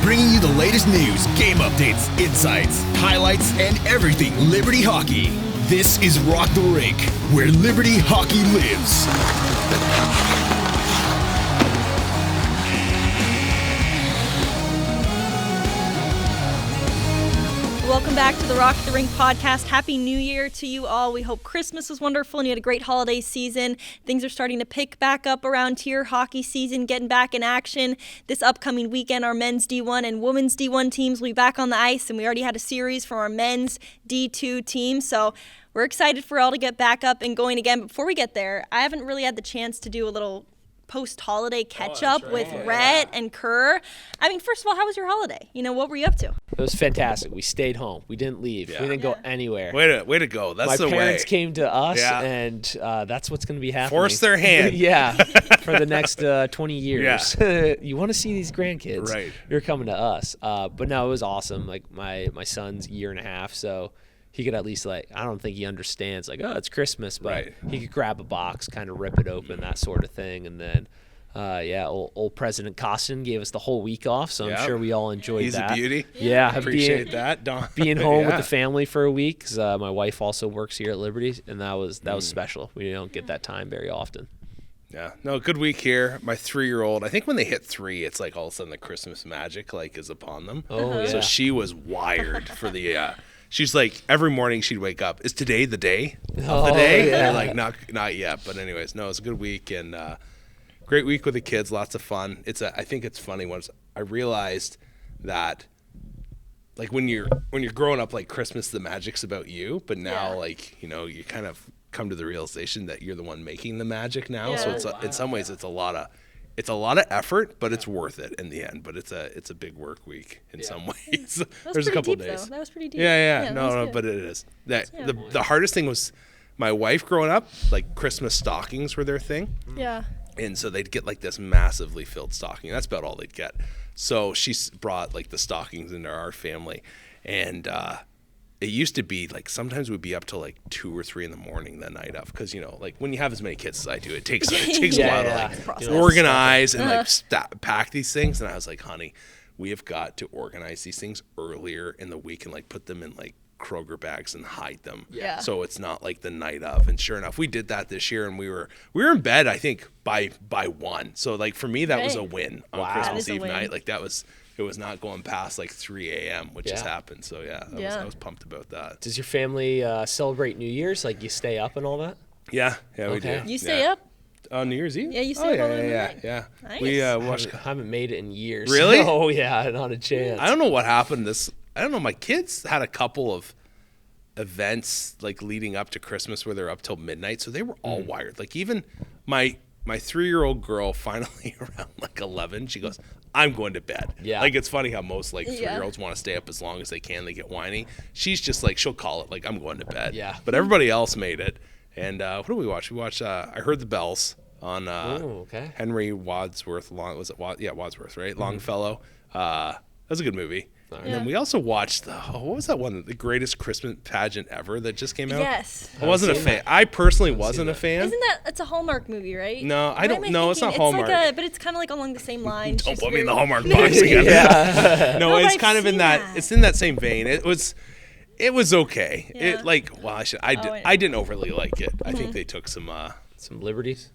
bringing you the latest news, game updates, insights, highlights, and everything Liberty hockey. This is Rock the Rink, where Liberty hockey lives. Welcome back to the Rock the Rink podcast. Happy New Year to you all. We hope Christmas was wonderful and you had a great holiday season. Things are starting to pick back up around here. Hockey season getting back in action. This upcoming weekend, our men's D1 and women's D1 teams will be back on the ice, and we already had a series from our men's D2 team. So we're excited for all to get back up and going again. But before we get there, I haven't really had the chance to do a little post-holiday catch-up with Rhett and Kerr. I mean, first of all, how was your holiday? What were you up to? It was fantastic. We stayed home. We didn't leave. We didn't go anywhere. Way to go. That's the way. My parents came to us, and that's what's going to be happening. Force their hand. For the next 20 years. Yeah. You want to see these grandkids. Right. You're coming to us. But no, it was awesome. Like, my son's a year and a half, so he could at least, I don't think he understands, it's Christmas, but he could grab a box, kind of rip it open, that sort of thing. And then, old President Costin gave us the whole week off, so I'm sure we all enjoyed that. He's a beauty. Yeah, I appreciate that. Being home with the family for a week, because my wife also works here at Liberty, and that was special. We don't get that time very often. Yeah, no, good week here. My 3-year-old, I think when they hit 3, it's like all of a sudden the Christmas magic is upon them. Oh, yeah. So she was wired for the. She's like, every morning she'd wake up. Is today the day of the day? Yeah. And they're like, not yet. But anyways, no, it's a good week and great week with the kids. Lots of fun. I think it's funny once I realized that, when you're growing up, Christmas, the magic's about you. But now, you kind of come to the realization that you're the one making the magic now. Yeah. So it's in some ways it's a lot of effort, but it's worth it in the end. But it's a big work week in some ways. There's a couple deep, days. Though. That was pretty deep. Yeah. No, but it is. The hardest thing was my wife growing up. Christmas stockings were their thing. Yeah. And so they'd get this massively filled stocking. That's about all they'd get. So she brought the stockings into our family, and it used to be sometimes we'd be up till 2 or 3 in the morning the night of, because when you have as many kids as I do, it takes a while to organize and pack these things. And I was like, honey, we have got to organize these things earlier in the week and put them in Kroger bags and hide them. Yeah. So it's not the night of. And sure enough, we did that this year, and we were in bed, I think, by 1. So for me, that was a win on Christmas Eve night. It was not going past 3 a.m., which has happened. So I was pumped about that. Does your family celebrate New Year's? You stay up and all that? Yeah, we do. You stay up? On New Year's Eve? Yeah, you stay up all the night. Yeah. Nice. We I watched. haven't made it in years. Really? Oh, yeah, not a chance. I don't know what happened. I don't know. My kids had a couple of events leading up to Christmas where they're up till midnight, so they were all wired. Even my 3-year-old girl finally around 11, she goes, I'm going to bed. Yeah. It's funny how most 3-year-olds want to stay up as long as they can. They get whiny. She's just she'll call it I'm going to bed. Yeah. But everybody else made it. And what did we watch? We watched I Heard the Bells on Henry Wadsworth. Wadsworth, right? Longfellow. That was a good movie. And then we also watched what was that one? The Greatest Christmas Pageant Ever that just came out. Yes. I wasn't a fan. I personally wasn't a fan. Isn't that? It's a Hallmark movie, right? No, I don't know. It's not Hallmark. But it's kind of along the same lines. Don't put me in the Hallmark box again. No, it's kind of in that. It's in that same vein. It was okay. Yeah. I didn't overly like it. I think they took some liberties.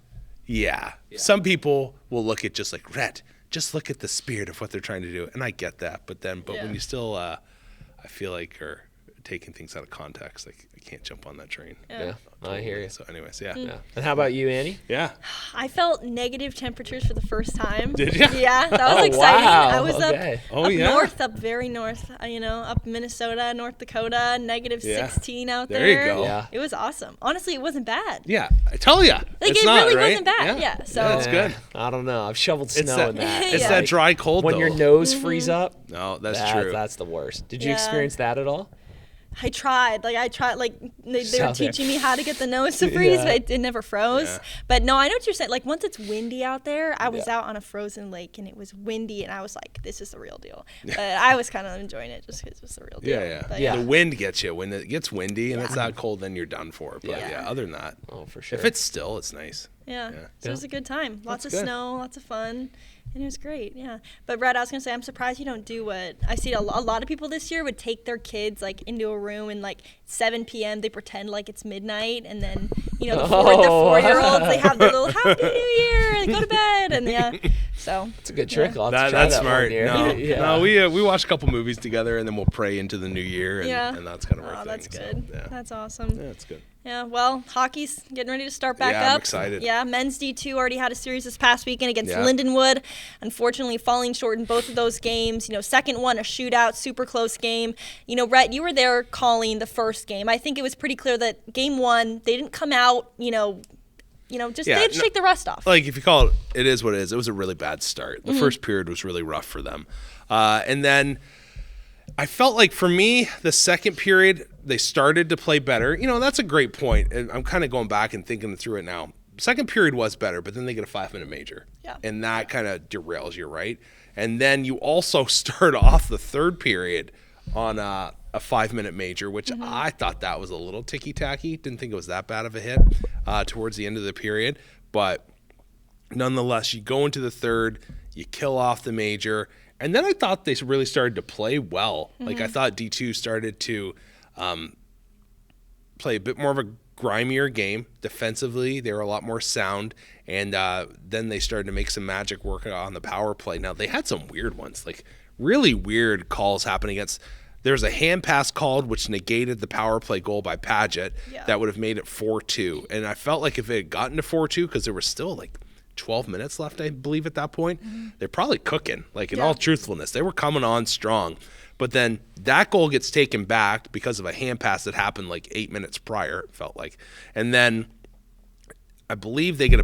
Yeah. Some people will look at just Rhett. Just look at the spirit of what they're trying to do, and I get that. But when you still, I feel are taking things out of context, I can't jump on that train. Yeah, I hear you. So, anyways, yeah. And how about you, Annie? Yeah. I felt negative temperatures for the first time. Did you? Yeah, that was exciting. Wow. I was Okay. up very north. Up Minnesota, North Dakota, negative 16 out there. There you go. Yeah. It was awesome. Honestly, it wasn't bad. Yeah, I tell you, it not, really right? wasn't bad. Yeah. So that's good. I don't know. I've shoveled snow in that. It's that dry cold when though. your nose freeze up. No, that's true. That's the worst. Did you experience that at all? I tried. They were teaching me how to get the nose to freeze, but it never froze. Yeah. But no, I know what you're saying. Once it's windy out there, I was out on a frozen lake and it was windy, and I was like, this is the real deal. But I was kind of enjoying it just because it was the real deal. Yeah. But The wind gets you. When it gets windy and it's that cold, then you're done for. But other than that, for sure. if it's still, it's nice. Yeah. So it was a good time. Lots of snow, lots of fun. And it was great, yeah. But Brad, I was gonna say, I'm surprised you don't do what I see. A lot of people this year would take their kids like into a room and like 7 p.m. they pretend like it's midnight, and then the 4-year-olds they have the little Happy New Year, and go to bed, and so it's a good trick. Yeah. I'll have to try That's that smart. one year. No, we watch a couple movies together, and then we'll pray into the new year, and that's kind of our thing. That's good. So, yeah. That's awesome. Yeah, that's good. Yeah, well, hockey's getting ready to start back up. Yeah, I'm excited. Yeah, men's D2 already had a series this past weekend against Yeah. Lindenwood. Unfortunately, falling short in both of those games. Second one, a shootout, super close game. Rhett, you were there calling the first game. I think it was pretty clear that game one, they didn't come out, they had to shake the rust off. Like, if you call it, it is what it is. It was a really bad start. The first period was really rough for them. And then I felt like, for me, the second period, they started to play better. That's a great point. And I'm kind of going back and thinking through it now. Second period was better, but then they get a 5-minute major. Yeah. And that kind of derails you, right? And then you also start off the third period on a 5-minute major, which I thought that was a little ticky-tacky. Didn't think it was that bad of a hit towards the end of the period. But nonetheless, you go into the third, you kill off the major, and then I thought they really started to play well. Like, I thought D2 started to play a bit more of a grimier game. Defensively, they were a lot more sound, and then they started to make some magic work on the power play. Now, they had some weird ones, like really weird calls happen against. There's a hand pass called, which negated the power play goal by Paget. Yeah. That would have made it 4-2. And I felt like if it had gotten to 4-2, because there was still like 12 minutes left, I believe, at that point, they're probably cooking. Like, in all truthfulness, they were coming on strong. But then that goal gets taken back because of a hand pass that happened like 8 minutes prior, it felt like. And then I believe they get a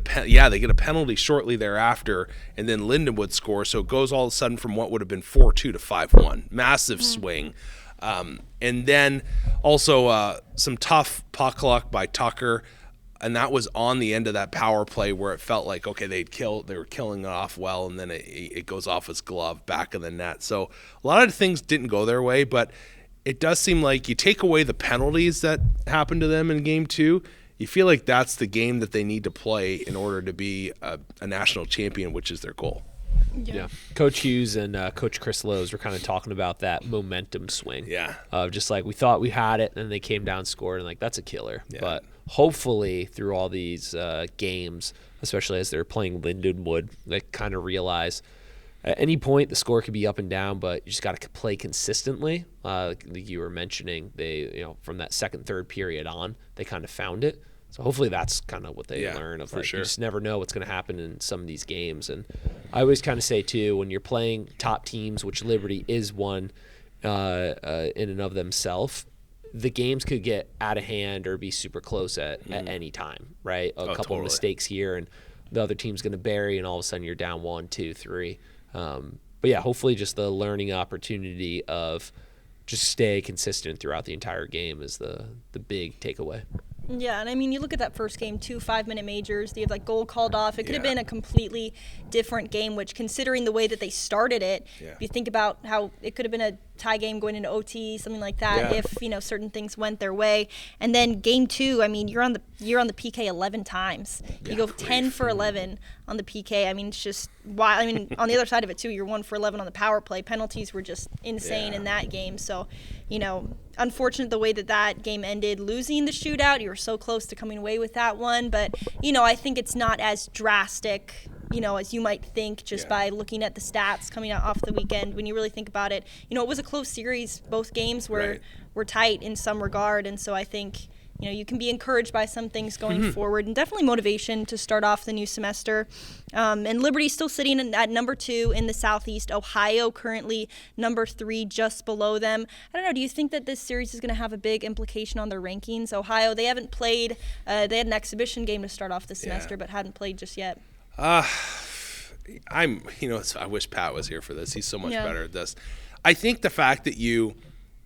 penalty shortly thereafter, and then Lindenwood scores. So it goes all of a sudden from what would have been 4-2 to 5-1. Massive swing. And then also some tough puck luck by Tucker. And that was on the end of that power play where it felt like, okay, they were killing it off well, and then it goes off his glove back of the net. So a lot of things didn't go their way, but it does seem like you take away the penalties that happened to them in game two, you feel like that's the game that they need to play in order to be a national champion, which is their goal. Yeah. Coach Hughes and Coach Chris Lowe's were kind of talking about that momentum swing. Yeah. Just like we thought we had it, and then they came down, scored, and like that's a killer. Yeah. But hopefully through all these games, especially as they're playing Lindenwood, they kind of realize at any point the score could be up and down, but you just got to play consistently. Like you were mentioning, they from that second, third period on, they kind of found it. So hopefully that's kind of what they learn of, like, sure. You just never know what's going to happen in some of these games. And I always kind of say too, when you're playing top teams, which Liberty is one in and of themselves, the games could get out of hand or be super close at any time, right? A couple of mistakes here and the other team's going to bury, and all of a sudden you're down 1, 2, 3. But yeah, hopefully just the learning opportunity of just stay consistent throughout the entire game is the big takeaway. Yeah, and I mean, you look at that first game, 2 5-minute majors. They have like goal called off. It could have been a completely different game, which, considering the way that they started it, if you think about how it could have been a tie game going into OT, something like that, if certain things went their way. And then game 2, I mean, you're on the PK 11 times. You go 10 for 11 on the PK. I mean, it's just wild. I mean, on the other side of it too, you're 1 for 11 on the power play. Penalties were just insane in that game. So, unfortunate the way that game ended. Losing the shootout, you were so close to coming away with that one. But, I think it's not as drastic, as you might think just by looking at the stats coming out off the weekend. When you really think about it, it was a close series. Both games were tight in some regard. And so I think, you can be encouraged by some things going forward, and definitely motivation to start off the new semester. And Liberty still sitting at number 2 in the Southeast. Ohio currently number 3, just below them. I don't know. Do you think that this series is going to have a big implication on their rankings? Ohio, they haven't played. They had an exhibition game to start off the semester, but hadn't played just yet. I wish Pat was here for this. He's so much better at this. I think the fact that you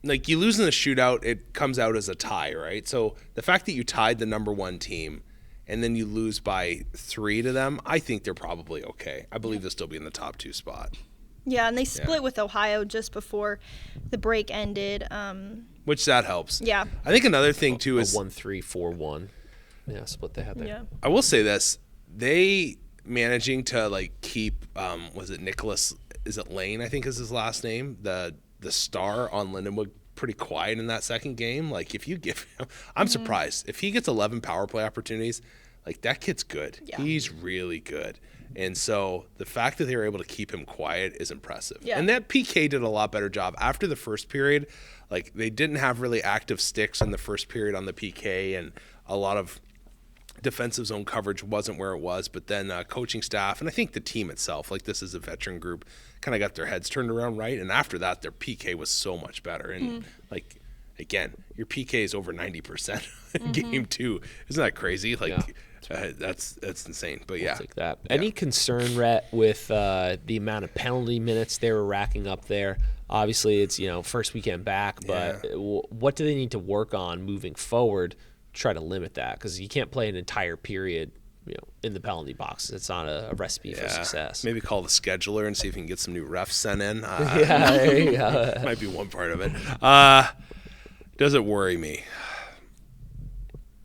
lose in the shootout, it comes out as a tie, right? So the fact that you tied the number 1 team and then you lose by 3 to them, I think they're probably okay. I believe they'll still be in the top 2 spot. Yeah, and they split with Ohio just before the break ended. Which that helps. Yeah. I think another thing too is 1-3-4-1. Yeah, split they had there. Yeah. I will say this. managing to like keep was it Nicholas? Is it Lane? I think is his last name. The star on Lindenwood pretty quiet in that second game. Like if you give him, I'm surprised if he gets 11 power play opportunities. Like that kid's good. Yeah. He's really good. And so the fact that they were able to keep him quiet is impressive. Yeah. And that PK did a lot better job after the first period. Like they didn't have really active sticks in the first period on the PK, and a lot of defensive zone coverage wasn't where it was. But then coaching staff, and I think the team itself, like this is a veteran group, kind of got their heads turned around right. And after that, their PK was so much better. And like, again, your PK is over 90% in game 2. Isn't that crazy? Like that's insane. But yeah. Like that. Any concern, Rhett, with the amount of penalty minutes they were racking up there? Obviously, it's first weekend back, but what do they need to work on moving forward to try to limit that? Because you can't play an entire period in the penalty box. It's not a recipe for success. Maybe call the scheduler and see if you can get some new refs sent in. There you go. Might be one part of it. Does it worry me?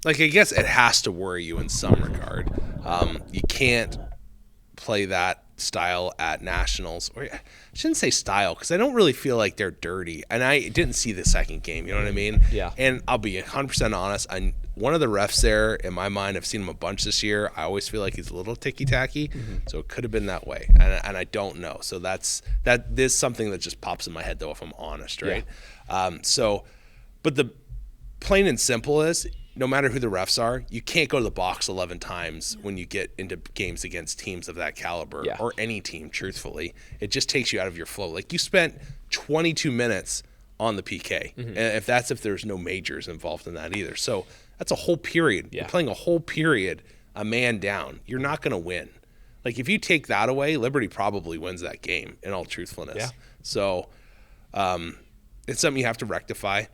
Like, I guess it has to worry you in some regard. You can't play that style at nationals. Or I shouldn't say style, because I don't really feel like they're dirty. And I didn't see the second game, you know what I mean? Yeah. And I'll be 100% honest. One of the refs there, in my mind, I've seen him a bunch this year. I always feel like he's a little ticky-tacky, so it could have been that way. And I don't know. So that is something that just pops in my head, though, if I'm honest, right? Yeah. But the plain and simple is, no matter who the refs are, you can't go to the box 11 times when you get into games against teams of that caliber, or any team, truthfully. It just takes you out of your flow. Like, you spent 22 minutes on the PK, and if there's no majors involved in that either. So that's a whole period. You're playing a whole period, a man down. You're not going to win. Like, if you take that away, Liberty probably wins that game, in all truthfulness. Yeah. So it's something you have to rectify.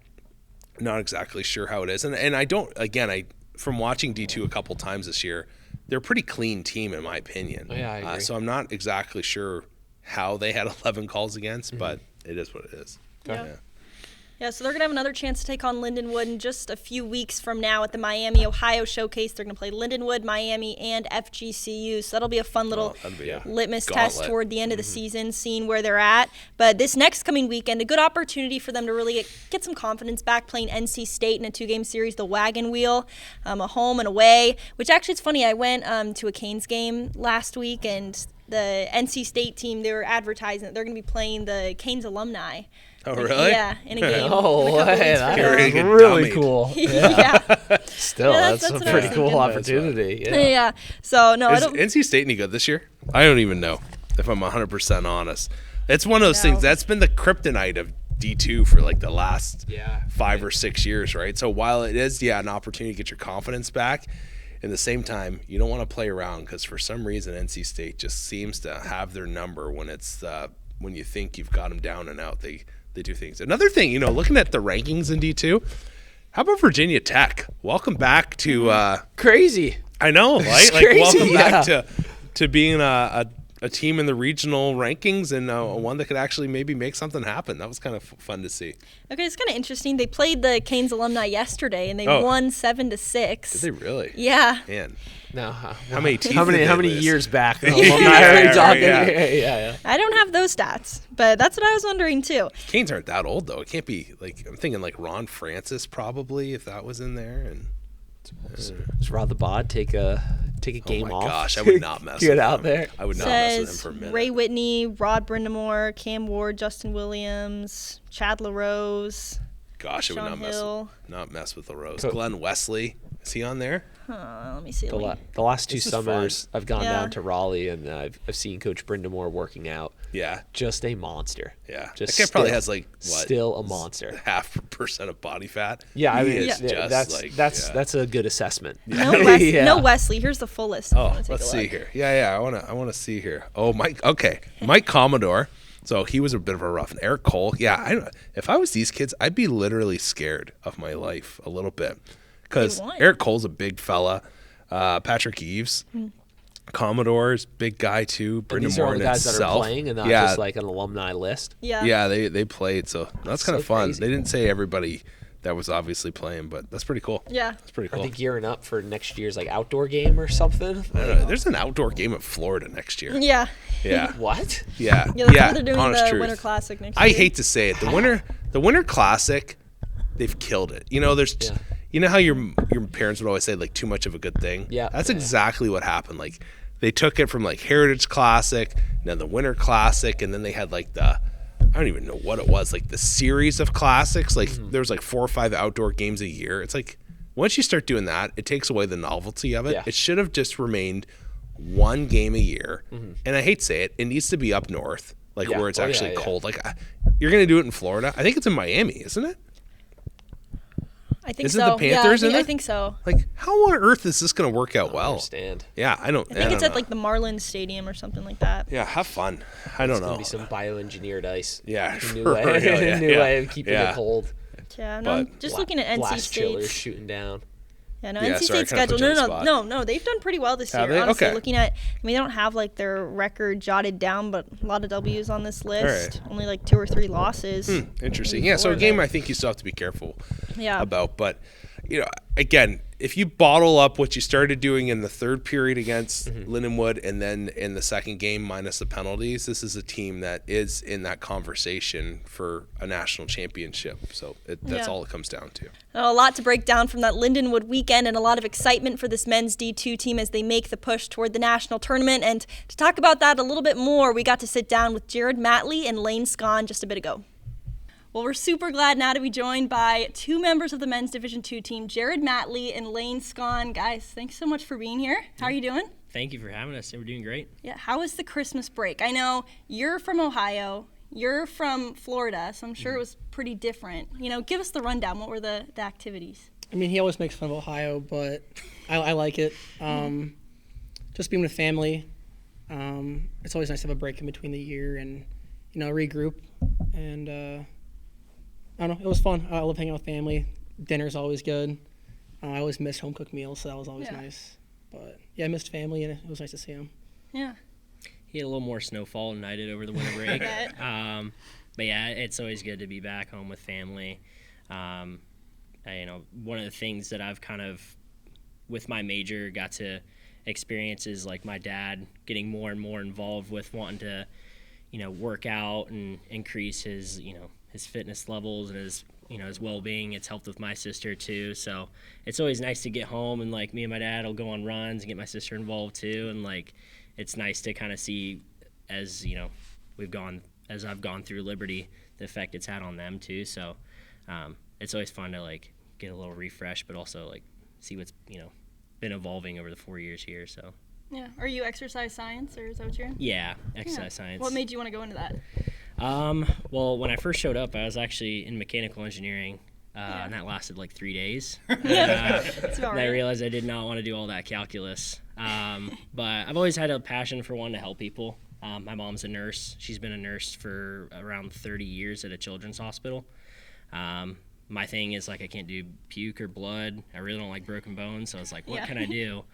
Not exactly sure how it is. And I don't, again, from watching D2 a couple times this year, they're a pretty clean team in my opinion. Yeah, I agree. So I'm not exactly sure how they had 11 calls against, but it is what it is. Yeah, so they're going to have another chance to take on Lindenwood in just a few weeks from now at the Miami, Ohio Showcase. They're going to play Lindenwood, Miami, and FGCU. So that'll be a fun little litmus test toward the end of the season, seeing where they're at. But this next coming weekend, a good opportunity for them to really get some confidence back, playing NC State in a 2-game series, the Wagon Wheel, a home and away, which actually it's funny. I went to a Canes game last week, and the NC State team, they were advertising that they're going to be playing the Canes alumni. Oh, really? Yeah, in a game. Oh, hey, that's really cool. Yeah. Still, that's a pretty cool opportunity. Yeah. So, no, Is NC State any good this year? I don't even know, if I'm 100% honest. It's one of those things. That's been the kryptonite of D2 for like the last 5 or 6 years, right? So while it is, an opportunity to get your confidence back, at the same time, you don't want to play around, because for some reason NC State just seems to have their number when it's when you think you've got them down and out. They do things. Another thing, looking at the rankings in D2, how about Virginia Tech? Welcome back to crazy. I know, right? Like welcome back to being a team in the regional rankings, and one that could actually maybe make something happen. That was kind of fun to see. Okay, it's kind of interesting. They played the Canes alumni yesterday, and they won 7-6. Did they really? Yeah. Man. No, how many years back? I don't have those stats, but that's what I was wondering too. Canes aren't that old though. It can't be like, I'm thinking like Ron Francis probably, if that was in there. And does Rod the Bod take a game off? Oh my gosh, I would not mess with him. Get out there. I would not mess with him for a minute. Ray Whitney, Rod Brindamore, Cam Ward, Justin Williams, Chad LaRose. Gosh, I would not mess with LaRose. Glenn Wesley, is he on there? Let me see. The last 2 summers, I've gone down to Raleigh, and I've seen Coach Brindamore working out. Yeah. Just a monster. Yeah. That guy probably has like, what? Still a monster. 0.5% of body fat. Yeah, I mean, that's a good assessment. No Wesley. Here's the full list. Let's see here. Yeah. I want to see here. Oh, Mike Commodore. So he was a bit of a rough. And Eric Cole. Yeah, if I was these kids, I'd be literally scared of my life a little bit. Because Eric Cole's a big fella. Patrick Eves, Commodore's big guy too. And these are all the guys that are playing and not just like an alumni list. Yeah, they played. So that's kind of fun. Crazy. They didn't say everybody that was obviously playing, but that's pretty cool. Yeah. That's pretty Are cool. they gearing up for next year's like outdoor game or something? I don't know. There's an outdoor game at Florida next year. Yeah. Yeah. What? Yeah. Yeah, that's what they're doing honest the truth. Winter Classic next I year. hate to say it. The Winter Classic, they've killed it. You know, you know how your parents would always say like too much of a good thing? Yeah. That's exactly what happened. Like they took it from like Heritage Classic, then the Winter Classic, and then they had like I don't even know what it was, like the series of classics. Like there was like 4 or 5 outdoor games a year. It's like once you start doing that, it takes away the novelty of it. Yeah. It should have just remained one game a year. And I hate to say it, it needs to be up north, like Yeah. where it's Oh, yeah, actually yeah. cold. Like you're going to do it in Florida. I think it's in Miami, isn't it? I think Is it so. the Panthers yeah, in I it? think so. Like how on earth is this going to work out I well? understand. Yeah, I don't I think it's don't at know. like the Marlins Stadium or something like that. Yeah, have fun. I don't It's know. gonna be some bioengineered ice. Yeah, A new for way, real, yeah, new yeah. way of keeping Yeah. it cold. Yeah, no, I'm But just looking at NC Blast chillers State's. shooting down. Yeah, no, Yeah, NC sorry, I State's kinda schedule. put you on the No, spot. no, they've done pretty well this year. Have they? Honestly, Okay. looking at, they don't have like their record jotted down, but a lot of W's on this list. Only like 2 or 3 losses. Interesting. in Yeah, so a Florida. game I think you still have to be careful Yeah. about. But, you know, again, if you bottle up what you started doing in the third period against Lindenwood and then in the second game minus the penalties, this is a team that is in that conversation for a national championship. So that's Yeah. all it comes down to. A lot to break down from that Lindenwood weekend and a lot of excitement for this men's D2 team as they make the push toward the national tournament. And to talk about that a little bit more, we got to sit down with Jared Matley and Lane Skon just a bit ago. Well, we're super glad now to be joined by 2 members of the men's Division II team, Jared Matley and Lane Skon. Guys, thanks so much for being here. How are you doing? Thank you for having us. We're doing great. Yeah, how was the Christmas break? I know you're from Ohio, you're from Florida, so I'm sure it was pretty different. You know, give us the rundown. What were the activities? I mean, he always makes fun of Ohio, but I like it. Just being with family. It's always nice to have a break in between the year and, you know, regroup. And I don't know, it was fun. I love hanging out with family. Dinner's always good. I always miss home-cooked meals, so that was always Yeah. nice. But, yeah, I missed family, and it was nice to see him. Yeah. He had a little more snowfall than I did over the winter break. But yeah, it's always good to be back home with family. You know, one of the things that I've kind of, with my major, got to experience is like my dad getting more and more involved with wanting to, you know, work out and increase his, you know, his fitness levels and his, you know, his well-being. It's helped with my sister too. So it's always nice to get home and like me and my dad will go on runs and get my sister involved too. And like, it's nice to kind of see as, you know, as I've gone through Liberty, the effect it's had on them too. So it's always fun to like get a little refresh, but also like see what's, you know, been evolving over the 4 years here. So Yeah. Are you exercise science, or is that what you're in? yeah, exercise science. What made you want to go into that? Well, when I first showed up, I was actually in mechanical engineering, and that lasted like 3 days. That's about And I right. realized I did not want to do all that calculus. But I've always had a passion for wanting to help people. My mom's a nurse. She's been a nurse for around 30 years at a children's hospital. My thing is like I can't do puke or blood. I really don't like broken bones. So I was like, what Yeah. can I do?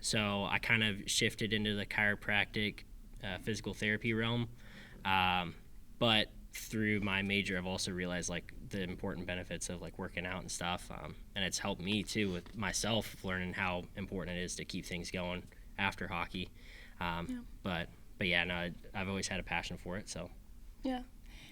So I kind of shifted into the chiropractic, physical therapy realm. But through my major, I've also realized like the important benefits of like working out and stuff. And it's helped me too with myself learning how important it is to keep things going after hockey. But yeah, no, I've always had a passion for it. So Yeah.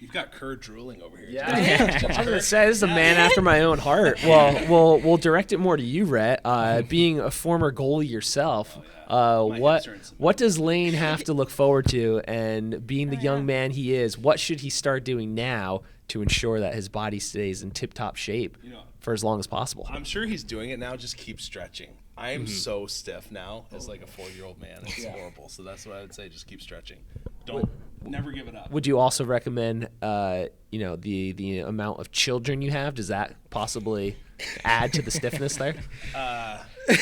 You've got Kerr drooling over here. Yeah, I was gonna say this is a man after my own heart. Well, we'll direct it more to you, Rhett. Being a former goalie yourself, what does Lane have to look forward to? And being the young man he is, what should he start doing now to ensure that his body stays in tip-top shape for as long as possible? I'm sure he's doing it now. Just keep stretching. I am so stiff now as like a 4-year-old man. It's horrible. So that's what I would say. Just keep stretching. Never give it up. Would you also recommend, the amount of children you have? Does that possibly add to the stiffness there?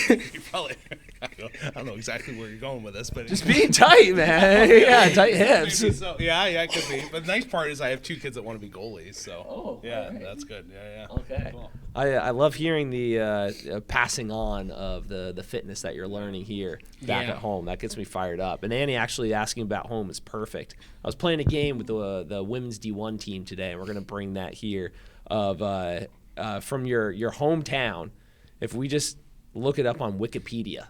You probably. I don't know exactly where you're going with this, but Just being tight, man. Yeah, tight hips. maybe so. Yeah, it could be. But the nice part is I have 2 kids that want to be goalies. So yeah, that's good. Yeah. Okay. Cool. I love hearing the passing on of the fitness that you're learning here back at home. That gets me fired up. And Annie actually asking about home is perfect. I was playing a game with the women's D1 team today, and we're going to bring that here of from your hometown. If we just look it up on Wikipedia,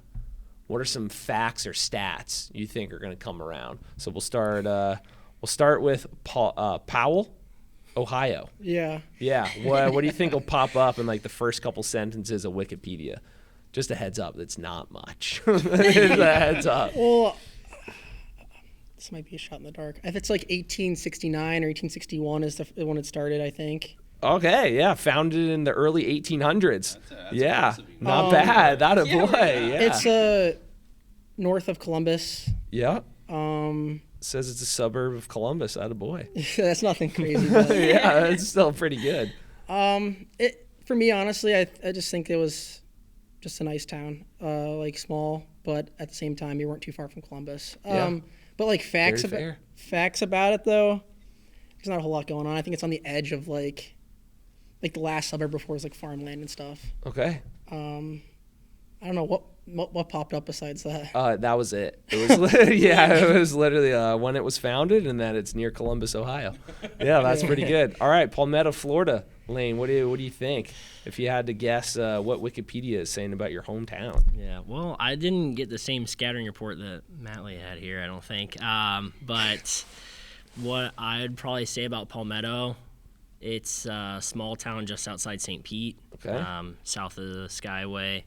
what are some facts or stats you think are going to come around? So we'll start with Powell, Ohio. Yeah. Yeah. What do you think will pop up in like the first couple sentences of Wikipedia? Just a heads up, that's not much. It's a heads up. Well, this might be a shot in the dark. If it's like 1869 or 1861 is the when it started, I think. Okay, yeah, founded in the early 1800s. That's yeah, impressive. not bad. That a boy. Yeah. It's north of Columbus. Yeah. Says it's a suburb of Columbus. That a boy. That's nothing crazy. But, Yeah, it's still pretty good. for me, honestly, I just think it was just a nice town, like small, but at the same time, you weren't too far from Columbus. Yeah. But like facts Very about it though, there's not a whole lot going on. I think it's on the edge of like the last suburb before it was like farmland and stuff. Okay. I don't know what popped up besides that. That was it. It was it was literally when it was founded, and that it's near Columbus, Ohio. Yeah, that's pretty good. All right, Palmetto, Florida. Lane, what do you think? If you had to guess what Wikipedia is saying about your hometown. Yeah, well, I didn't get the same scattering report that Matley had here, I don't think. But what I'd probably say about Palmetto, it's a small town just outside St. Pete, Okay. south of the Skyway,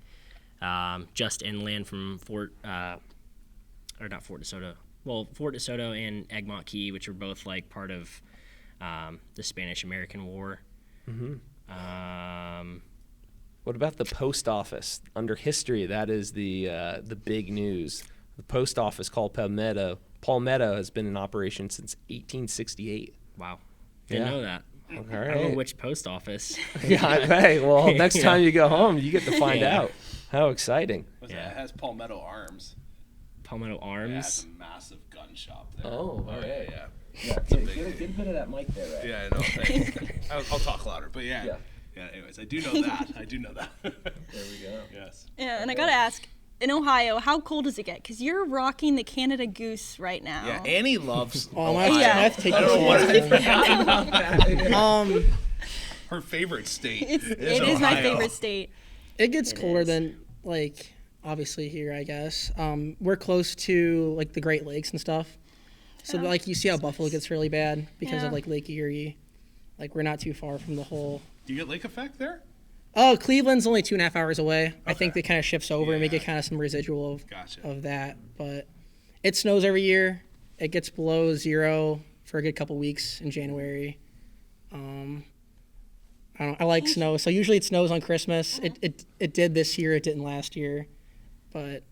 just inland from Fort DeSoto and Egmont Key, which are both like part of the Spanish-American War. Mm-hmm. What about the post office? Under history, that is the big news. The post office called Palmetto has been in operation since 1868. Wow, didn't Yeah. know that. All I don't know right. which post office. Yeah, hey, well, next time you go home, you get to find Yeah. out. How exciting. What's Yeah. that? It has Palmetto Arms. Palmetto Yeah, it's Arms. a massive gun shop there. Oh, all right. Yeah. Yeah, a big get a bit of that mic there, right? Yeah, I know. Thanks. I'll talk louder, but yeah. Yeah. Yeah. Anyways, I do know that. There we go. Yes. Yeah, and I gotta ask, in Ohio, how cold does it get? Because you're rocking the Canada Goose right now. Yeah, Annie loves. Oh, Ohio. I have to take I don't know what it. her favorite state. It is is my Ohio. favorite state. It gets colder is. than like obviously here, I guess. We're close to like the Great Lakes and stuff, so Oh, like you see how Buffalo gets really bad because Yeah. of like Lake Erie. Like we're not too far from the whole. Do you get lake effect there? Oh, Cleveland's only 2.5 hours away. I think Okay. it kind of shifts over and we Yeah. get kind of some residual Gotcha. of that. But it snows every year. It gets below 0 for a good couple weeks in January. I like snow, so usually it snows on Christmas. It did this year. It didn't last year, but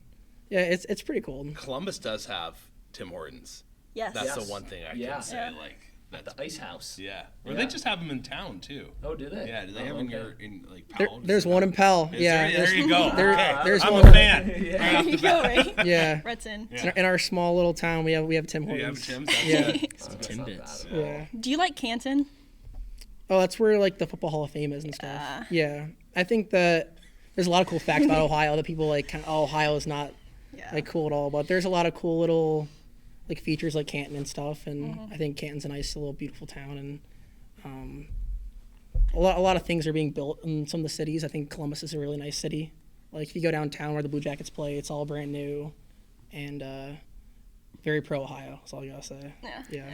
yeah, it's pretty cold. Columbus does have Tim Hortons. Yes. That's Yes. the one thing I Yeah. can say. Yeah. Like At that's the Ice House. yeah. Or Yeah. they just have them in town too. Oh, do they? Yeah. Do they have in your in like There, Powell? there's one in Pell. Is Yeah, There you go. there- Okay. there's I'm one- a fan. Yeah. Right off There you the go, bat. right? yeah. Retson. Yeah. In our small little town, we have Tim Do you have Hortons. Tim's? That's Yeah. it. Timbits. Yeah. Do you like Canton? Oh, that's where like the Football Hall of Fame is and stuff. Yeah, I think that there's a lot of cool facts about Ohio that people like. Ohio is not Yeah. like cool at all, but there's a lot of cool little like features like Canton and stuff. And I think Canton's a nice little beautiful town, and a lot of things are being built in some of the cities. I think Columbus is a really nice city. Like if you go downtown where the Blue Jackets play, it's all brand new, and very pro Ohio. That's all I gotta say. Yeah.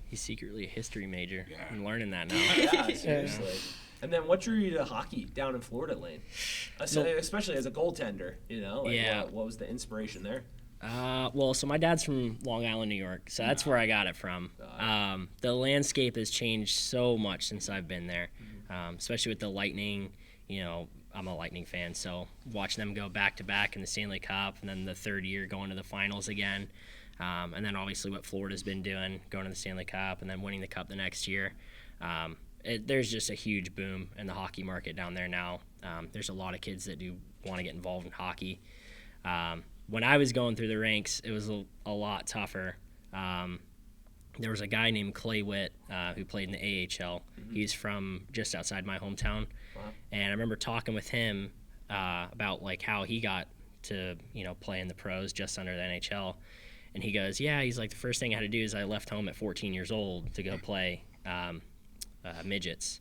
He's secretly a history major. Yeah. I'm learning that now. Yeah, seriously. And then what drew you to hockey down in Florida, Lane? Especially as a goaltender, you know? Like Yeah. what was the inspiration there? Well, so my dad's from Long Island, New York, so that's where I got it from. The landscape has changed so much since I've been there, especially with the Lightning. You know, I'm a Lightning fan, so watching them go back to back in the Stanley Cup, and then the third year going to the finals again, and then obviously what Florida's been doing, going to the Stanley Cup, and then winning the Cup the next year. There's just a huge boom in the hockey market down there now. There's a lot of kids that do want to get involved in hockey. When I was going through the ranks, it was a lot tougher. There was a guy named Clay Witt who played in the AHL. He's from just outside my hometown. Wow. And I remember talking with him about like how he got to play in the pros just under the NHL. And he goes, he's like, the first thing I had to do is I left home at 14 years old to go play midgets.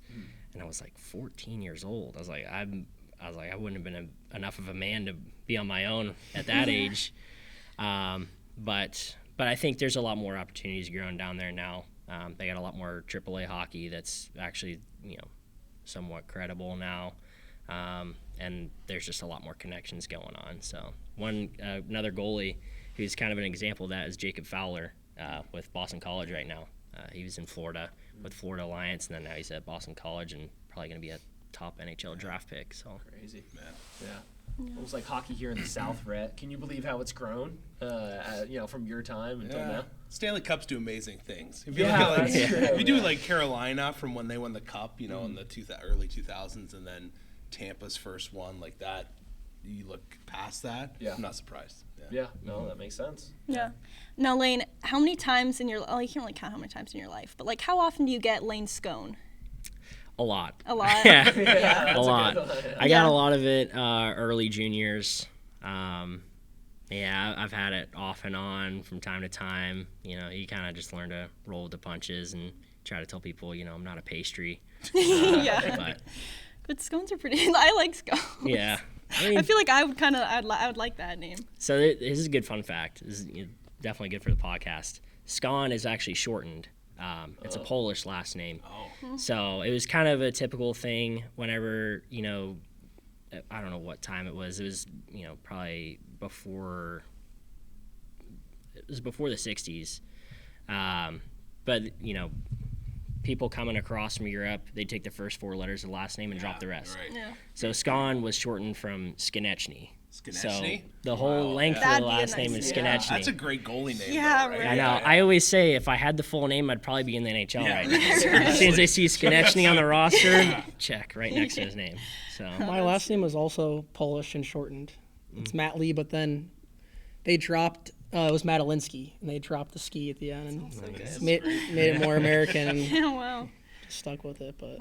And I was like, 14 years old. I was like, I wouldn't have been enough of a man to be on my own at that age. But I think there's a lot more opportunities growing down there now. They got a lot more AAA hockey that's actually, somewhat credible now. And there's just a lot more connections going on. So another goalie who's kind of an example of that is Jacob Fowler with Boston College right now. He was in Florida with Florida Alliance, and then now he's at Boston College and probably going to be a top NHL draft pick. So crazy, man. Yeah. It was like hockey here in the South, Rhett. Can you believe how it's grown? From your time until now. Stanley Cups do amazing things. If you look at if you do like Carolina from when they won the Cup, in the early 2000s, and then Tampa's first one like that, you look past that. Yeah. I'm not surprised. Yeah. No, that makes sense. Yeah. Now, Lane, how many times in your you can't really count how many times in your life, but like how often do you get Lane Skon? A lot. A lot. Yeah. A lot. I got a lot of it early juniors. I've had it off and on from time to time. You kind of just learn to roll with the punches and try to tell people, I'm not a pastry. But scones are pretty. I like scones. Yeah. I feel like I would like that name. So this is a good fun fact. This is definitely good for the podcast. Skon is actually shortened. It's a Polish last name. Oh. So it was kind of a typical thing whenever, I don't know what time it was. It was, probably before the 60s. But, people coming across from Europe, they'd take the first 4 letters of the last name and drop the rest. Right. Yeah. So Skon was shortened from Skonechny. Skonechny? So the whole length of the last name is Skonechny. That's a great goalie name. Yeah, though, right? I know. I always say if I had the full name, I'd probably be in the NHL right now. As soon as I see Skonechny on the roster, check right next to his name. So My last name was also Polish and shortened. It's Matley, but then they dropped. It was Madalinsky, and they dropped the ski at the end and made it more American. And Wow. stuck with it, but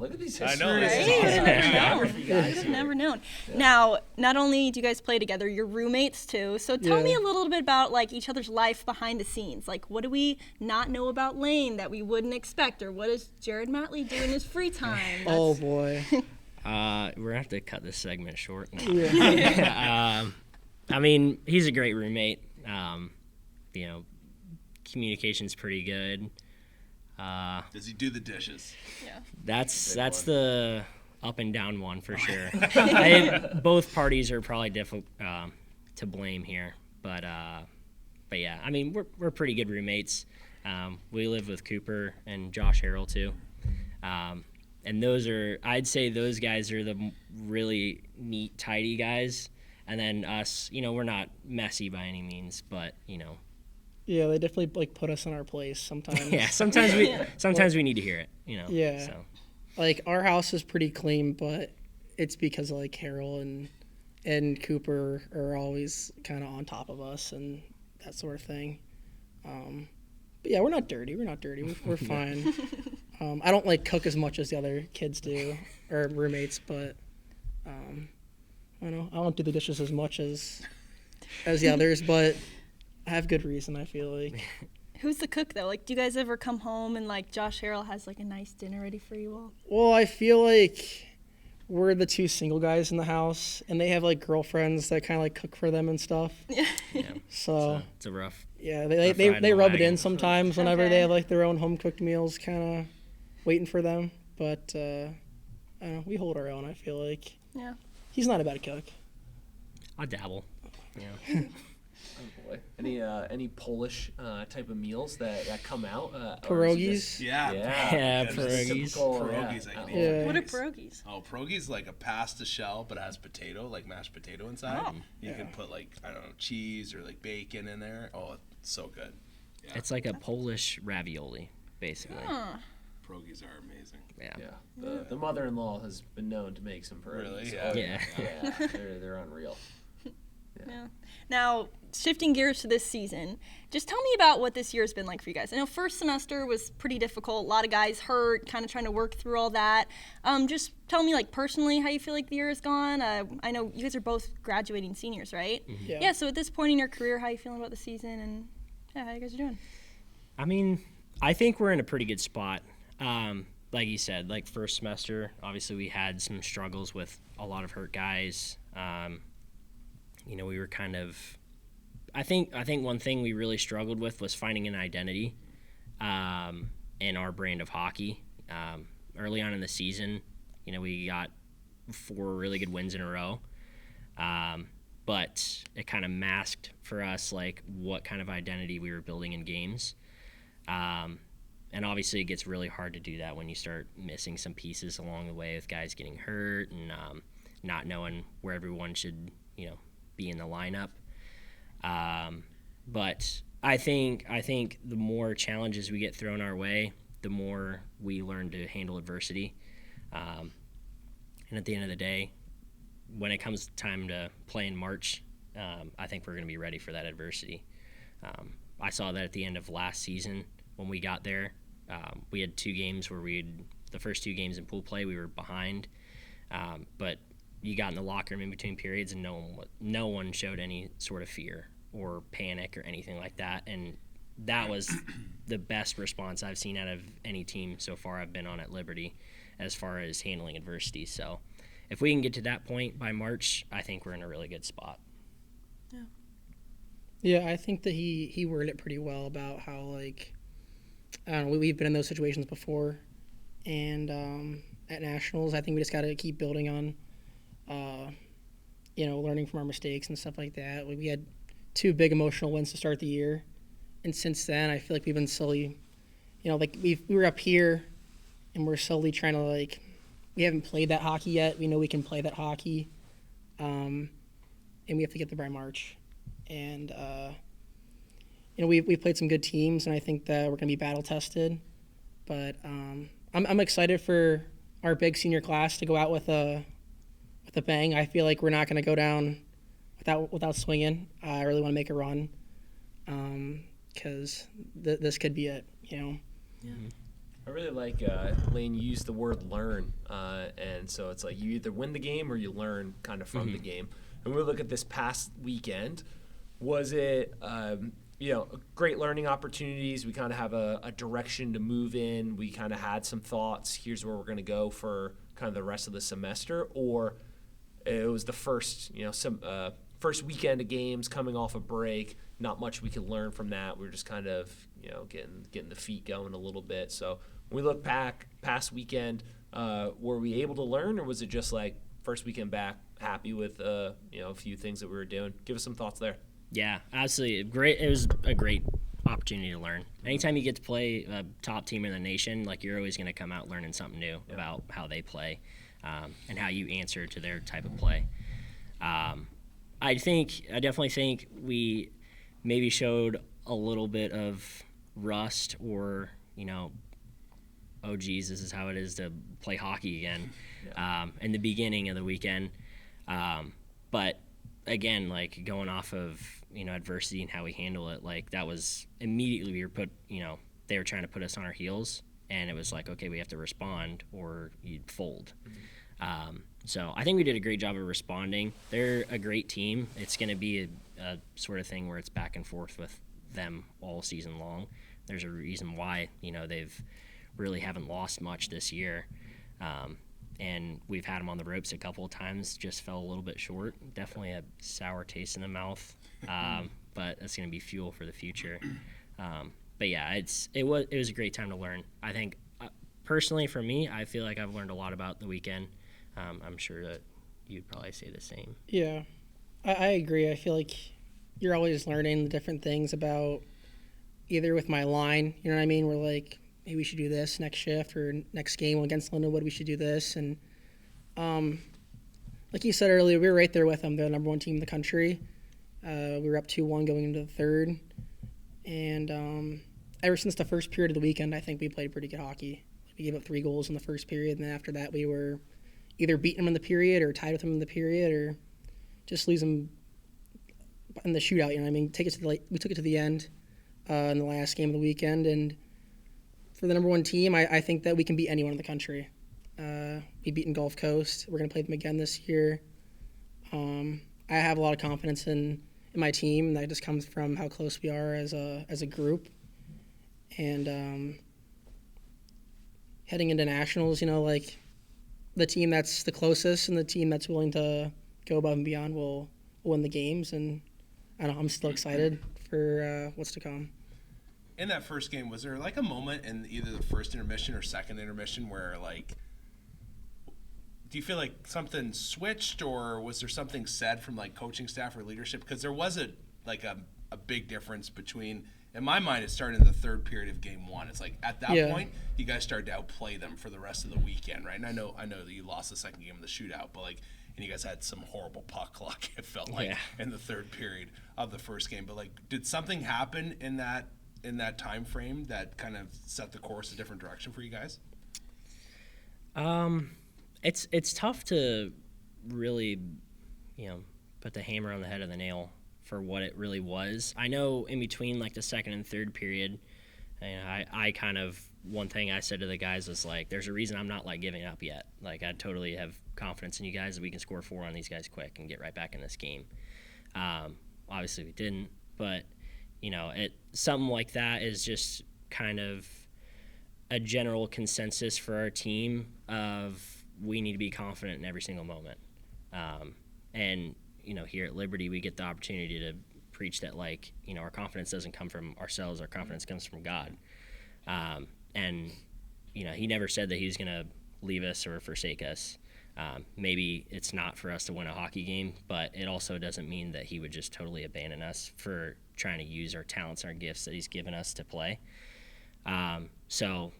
Look at these I histories. know. Right? Geography guys. I've never known. Now, not only do you guys play together, you're roommates too. So tell me a little bit about like each other's life behind the scenes. Like, what do we not know about Lane that we wouldn't expect, or what does Jared Matley do in his free time? oh boy. we're gonna have to cut this segment short. Yeah. I mean, he's a great roommate. Communication's pretty good. Does he do the dishes? Yeah. That's the up and down one for sure. Both parties are probably to blame here, but yeah, I mean we're pretty good roommates. We live with Cooper and Josh Harrell too, and I'd say those guys are the really neat, tidy guys. And then us, we're not messy by any means, but Yeah, they definitely like put us in our place sometimes. Yeah, sometimes we need to hear it, Yeah. So. Like our house is pretty clean, but it's because like Harold and Cooper are always kind of on top of us and that sort of thing. But yeah, we're not dirty. We're fine. I don't like cook as much as the other kids do or roommates, but I don't do the dishes as much as the others, but I have good reason, I feel like. Who's the cook though? Like, do you guys ever come home and like Josh Harrell has like a nice dinner ready for you all? Well, I feel like we're the 2 single guys in the house, and they have like girlfriends that kind of like cook for them and stuff. Yeah. So It's a rough. yeah, they rub it in sometimes whenever Okay. they have like their own home cooked meals, kind of waiting for them. But I don't know, we hold our own. I feel like. Yeah. He's not a bad cook. I dabble. Oh boy. Any Polish type of meals that come out? Pierogies. Yeah, pierogies. Pierogies, I can eat. Yeah. What are pierogies? Oh, pierogies like a pasta shell, but it has potato, like mashed potato inside. Oh. You can put like, I don't know, cheese or like bacon in there. Oh, it's so good. Yeah. It's like a Polish ravioli, basically. Huh. Pierogies are amazing. Yeah. Yeah. The mother-in-law has been known to make some pierogies. Really? Oh, Yeah. yeah. They're unreal. Yeah. Now, shifting gears to this season, just tell me about what this year has been like for you guys. I know first semester was pretty difficult. A lot of guys hurt, kind of trying to work through all that. Just tell me, like, personally, how you feel like the year has gone. I know you guys are both graduating seniors, right? Yeah. Yeah, so at this point in your career, how you feeling about the season and how you guys are doing? I mean, I think we're in a pretty good spot. Like you said, like first semester, obviously we had some struggles with a lot of hurt guys. We were kind of, I think one thing we really struggled with was finding an identity in our brand of hockey. Early on in the season, we got 4 really good wins in a row. But it kind of masked for us like what kind of identity we were building in games. And obviously it gets really hard to do that when you start missing some pieces along the way with guys getting hurt and not knowing where everyone should, be in the lineup. But I think the more challenges we get thrown our way, the more we learn to handle adversity. And at the end of the day, when it comes time to play in March, I think we're going to be ready for that adversity. I saw that at the end of last season when we got there. We had 2 games where the first 2 games in pool play we were behind, but you got in the locker room in between periods and no one showed any sort of fear or panic or anything like that, and that was the best response I've seen out of any team so far I've been on at Liberty as far as handling adversity. So if we can get to that point by March, I think we're in a really good spot. Yeah, I think that he worded it pretty well about how, like, I don't know, we've been in those situations before, and at Nationals, I think we just got to keep building on, learning from our mistakes and stuff like that. We had 2 big emotional wins to start the year, and since then, I feel like we've been slowly, we were up here, and we're slowly trying to, like, we haven't played that hockey yet. We know we can play that hockey, and we have to get there by March. And, we've played some good teams, and I think that we're going to be battle-tested. But I'm excited for our big senior class to go out with a bang. I feel like we're not going to go down without swinging. I really want to make a run because this could be it, Yeah. I really like, Lane, you used the word learn, and so it's like you either win the game or you learn kind of from the game. And we look at this past weekend, was it, great learning opportunities? We kind of have a direction to move in. We kind of had some thoughts. Here's where we're going to go for kind of the rest of the semester. Or it was the first, first weekend of games coming off a break. Not much we could learn from that. We were just kind of, getting the feet going a little bit. So when we look back past weekend, were we able to learn, or was it just like first weekend back, happy with a few things that we were doing? Give us some thoughts there. Yeah, absolutely. Great. It was a great opportunity to learn. Anytime you get to play a top team in the nation, like, you're always going to come out learning something new about how they play and how you answer to their type of play. I definitely think we maybe showed a little bit of rust or, oh, geez, this is how it is to play hockey again in the beginning of the weekend. But again, like, going off of, adversity and how we handle it, like, that was immediately we were put, they were trying to put us on our heels, and it was like, okay, we have to respond or you'd fold. So I think we did a great job of responding. They're a great team. It's going to be a sort of thing where it's back and forth with them all season long. There's a reason why, they've really haven't lost much this year. And we've had them on the ropes a couple of times, just fell a little bit short. Definitely a sour taste in the mouth, but that's going to be fuel for the future. But yeah, it was a great time to learn. I think personally for me, I feel like I've learned a lot about the weekend. I'm sure that you'd probably say the same. Yeah, I agree. I feel like you're always learning the different things about either with my line, you know what I mean? We're like, hey, we should do this next shift or next game against Lindenwood, we should do this. And like you said earlier, we were right there with them. They're the number 1 team in the country. We were up 2-1 going into the third. And ever since the first period of the weekend, I think we played pretty good hockey. We gave up 3 goals in the first period, and then after that we were either beating them in the period or tied with them in the period or just losing in the shootout. You know, I mean, we took it to the end in the last game of the weekend, and for the number one team, I think that we can beat anyone in the country. We beaten Gulf Coast. We're going to play them again this year. I have a lot of confidence in my team. That just comes from how close we are as a group. And heading into nationals, you know, like the team that's the closest and the team that's willing to go above and beyond will win the games. And I don't know, I'm still excited for what's to come. In that first game, was there like a moment in either the first intermission or second intermission where, like, do you feel like something switched, or was there something said from like coaching staff or leadership? Because there was a big difference between, in my mind, it started in the third period of game one. It's like at that point, you guys started to outplay them for the rest of the weekend, right? And I know that you lost the second game of the shootout, but like, and you guys had some horrible puck luck, it felt like, in the third period of the first game. But like, did something happen in that time frame that kind of set the course a different direction for you guys? It's tough to really, you know, put the hammer on the head of the nail for what it really was. I know in between like the second and third period, and I kind of, one thing I said to the guys was like, there's a reason I'm not like giving up yet. Like, I totally have confidence in you guys that we can score 4 on these guys quick and get right back in this game. Obviously we didn't, but you know, something like that is just kind of a general consensus for our team of we need to be confident in every single moment. And, you know, here at Liberty, we get the opportunity to preach that, like, you know, our confidence doesn't come from ourselves. Our confidence comes from God. And, you know, he never said that he was going to leave us or forsake us. Maybe it's not for us to win a hockey game, but it also doesn't mean that he would just totally abandon us for trying to use our talents, our gifts that he's given us to play. So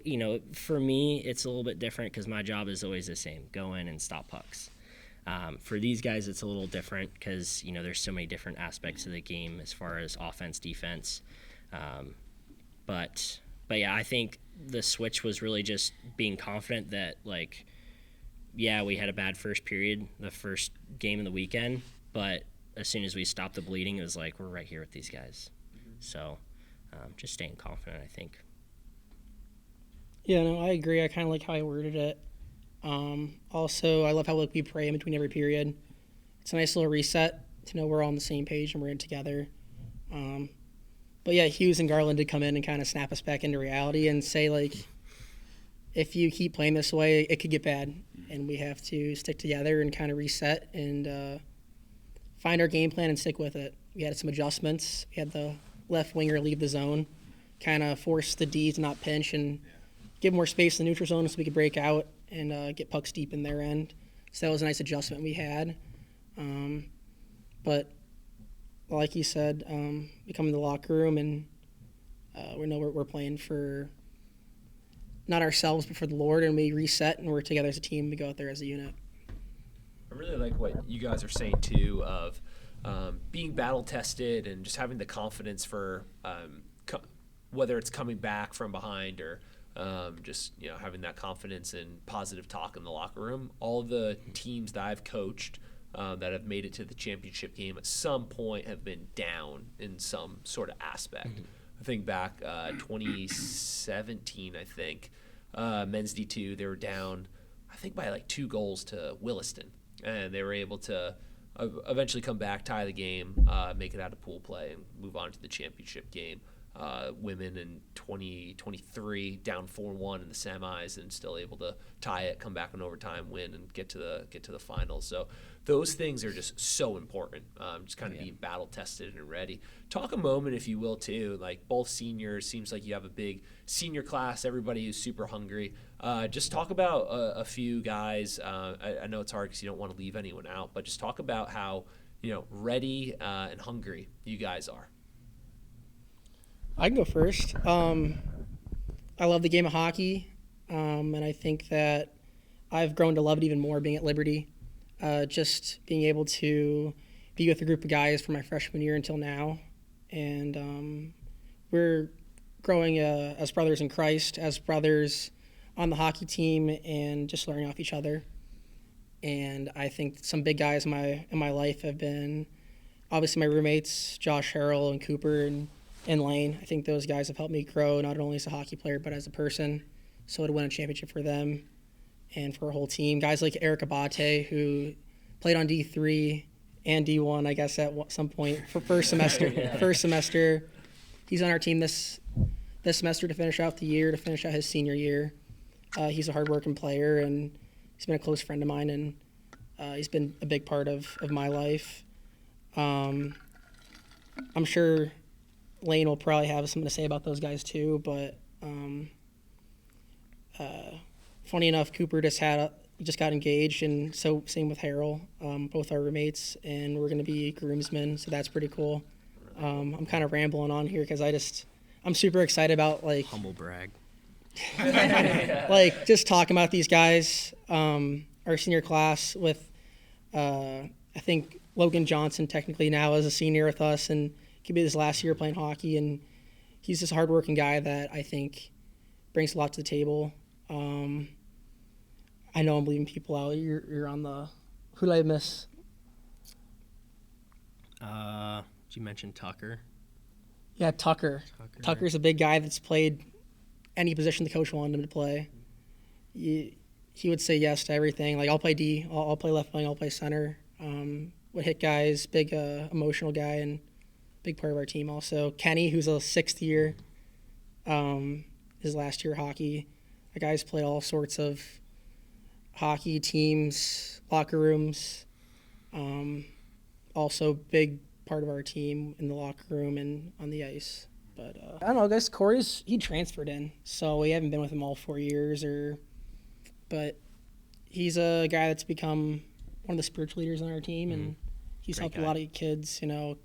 you know, for me, it's a little bit different because my job is always the same, go in and stop pucks. For these guys, it's a little different because, you know, there's so many different aspects of the game as far as offense, defense. But yeah, I think the switch was really just being confident that, like, yeah, we had a bad first period, the first game of the weekend, but as soon as we stopped the bleeding, it was like, we're right here with these guys. So just staying confident, I think. Yeah, no, I agree. I kind of like how I worded it. Also, I love how we pray in between every period. It's a nice little reset to know we're all on the same page and we're in together. But yeah, Hughes and Garland did come in and kind of snap us back into reality and say, like, if you keep playing this way, it could get bad. And we have to stick together and kind of reset and find our game plan and stick with it. We had some adjustments. We had the left winger leave the zone, kind of force the D to not pinch and give more space in the neutral zone so we could break out and get pucks deep in their end. So that was a nice adjustment we had. But like you said, we come in the locker room and we know we're playing for not ourselves but for the Lord, and we reset and we're together as a team. We go out there as a unit. I really like what you guys are saying too of being battle tested and just having the confidence for whether it's coming back from behind or just, you know, having that confidence and positive talk in the locker room. All of the teams that I've coached that have made it to the championship game at some point have been down in some sort of aspect. I think back 2017, I think, men's D2, they were down, I think, by like 2 goals to Williston. And they were able to eventually come back, tie the game, make it out of pool play, and move on to the championship game. Women in 2023 down 4-1 in the semis and still able to tie it, come back in overtime, win, and get to the finals. So those things are just so important. Just kind of being battle tested and ready. Talk a moment, if you will, too. Like both seniors, seems like you have a big senior class. Everybody who's super hungry. Just talk about a few guys. I know it's hard because you don't want to leave anyone out, but just talk about how, you know, ready and hungry you guys are. I can go first. I love the game of hockey, and I think that I've grown to love it even more being at Liberty. Just being able to be with a group of guys from my freshman year until now, and we're growing as brothers in Christ, as brothers on the hockey team, and just learning off each other. And I think some big guys in my life have been obviously my roommates, Josh, Harrell, and Cooper, and Lane. I think those guys have helped me grow not only as a hockey player but as a person. So to win a championship for them and for our whole team. Guys like Eric Abate, who played on D3 and D1, I guess, at some point for first semester. First semester. He's on our team this semester to finish out the year, to finish out his senior year. He's a hardworking player, and he's been a close friend of mine, and he's been a big part of my life. I'm sure Lane will probably have something to say about those guys too, but funny enough, Cooper just got engaged, and so same with Harrell, both our roommates, and we're going to be groomsmen, so that's pretty cool. I'm kind of rambling on here because I'm super excited about humble brag. Just talking about these guys. Our senior class with I think Logan Johnson technically now is a senior with us, and could be his last year playing hockey, and he's this hardworking guy that I think brings a lot to the table. I know I'm leaving people out. You're on the – who did I miss? Did you mention Tucker? Yeah, Tucker. Tucker's a big guy that's played any position the coach wanted him to play. He would say yes to everything. I'll play D, I'll play left wing, I'll play center. Would hit guys, big emotional guy, and big part of our team also. Kenny, who's a sixth year, his last year of hockey. The guy's played all sorts of hockey teams, locker rooms. Also big part of our team in the locker room and on the ice. But I don't know, guys. He transferred in, so we haven't been with him all 4 years. But he's a guy that's become one of the spiritual leaders on our team, and he's helped a lot of kids, not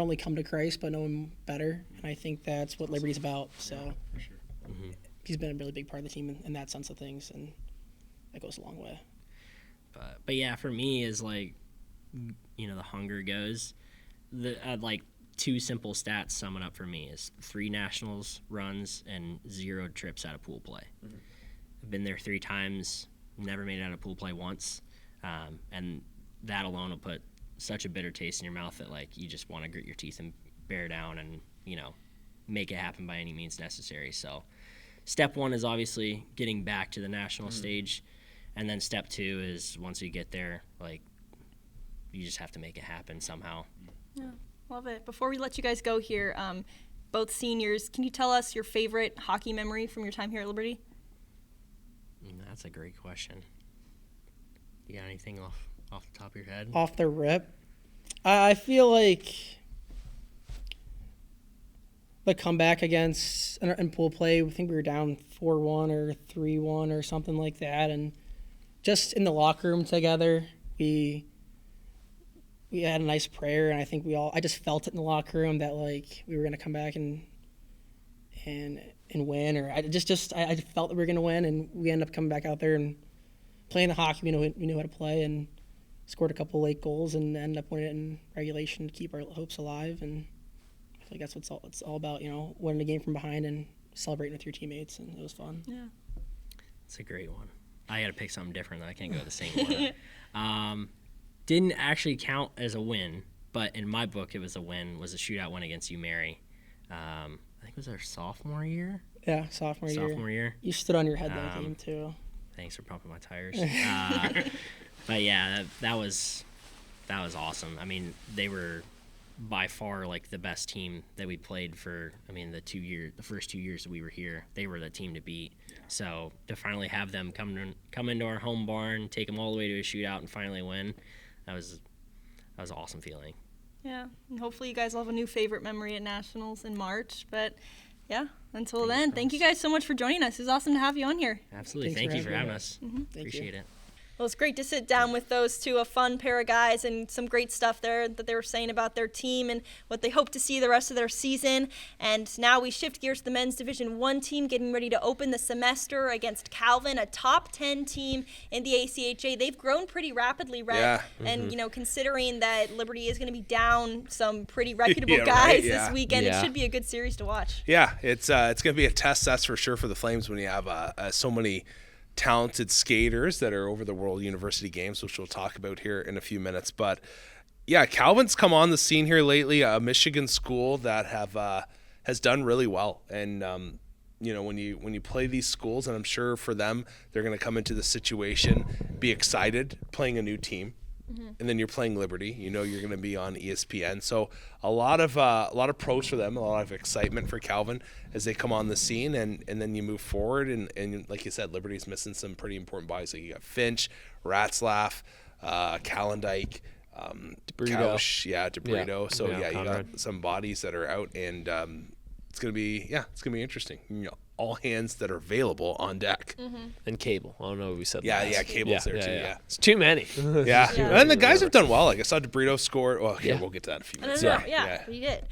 only come to Christ but know him better. And I think that's what Liberty's about. So for sure. He's been a really big part of the team in that sense of things, and that goes a long way. But yeah, for me is the hunger goes. Two simple stats summing up for me is 3 nationals runs and 0 trips out of pool play. I've been there 3 times, never made it out of pool play once, and that alone will put such a bitter taste in your mouth that you just want to grit your teeth and bear down and make it happen by any means necessary. So step 1 is obviously getting back to the national stage, and then step 2 is once you get there, you just have to make it happen somehow. Yeah, love it. Before we let you guys go here, both seniors, can you tell us your favorite hockey memory from your time here at Liberty? That's a great question. You got anything off the top of your head? Off the rip? I feel like the comeback against in pool play, I think we were down 4-1 or 3-1 or something like that, and just in the locker room together, we had a nice prayer, and I think I just felt it in the locker room that we were going to come back and win, or I felt that we were going to win, and we ended up coming back out there and playing the hockey we knew how to play, and scored a couple late goals and ended up winning it in regulation to keep our hopes alive. And I feel like that's what it's all about, winning a game from behind and celebrating with your teammates, and it was fun. Yeah, it's a great one. I got to pick something different. I can't go the same one. Didn't actually count as a win, but in my book it was a win. Was a shootout win against UMary. I think it was our sophomore year. Yeah, sophomore year. You stood on your head that game too. Thanks for pumping my tires. But yeah, that was awesome. I mean, they were by far the best team that we played for. I mean, the first 2 years that we were here, they were the team to beat. So to finally have them come into our home barn, take them all the way to a shootout, and finally win, that was an awesome feeling. Yeah, and hopefully you guys will have a new favorite memory at Nationals in March. But yeah, until then, thank you guys so much for joining us. It was awesome to have you on here. Absolutely. Thank you for having us. Appreciate it. Well, it's great to sit down with those two, a fun pair of guys, and some great stuff there that they were saying about their team and what they hope to see the rest of their season. And now we shift gears to the men's Division I team getting ready to open the semester against Calvin, a top 10 team in the ACHA. They've grown pretty rapidly, Rhett. Yeah. And, considering that Liberty is going to be down some pretty reputable guys this weekend, it should be a good series to watch. Yeah, it's going to be a test, that's for sure, for the Flames when you have so many talented skaters that are over the World University Games, which we'll talk about here in a few minutes. But yeah, Calvin's come on the scene here lately, a Michigan school that has done really well. And when you play these schools, and I'm sure for them, they're going to come into the situation, be excited playing a new team. And then you're playing Liberty. You're going to be on ESPN. So a lot of pros for them, a lot of excitement for Calvin as they come on the scene, and then you move forward. And like you said, Liberty's missing some pretty important bodies. Like you got Finch, Ratzlaff, Calendike, Couch, DeBrito. So you got some bodies that are out, and it's gonna be interesting. All hands that are available on deck. And Cable. I don't know if we said that. Yeah, Cable's there too. Yeah. It's too many. Yeah. And the guys have done well. Like I saw DeBrito score. Well, we'll get to that in a few minutes. He did.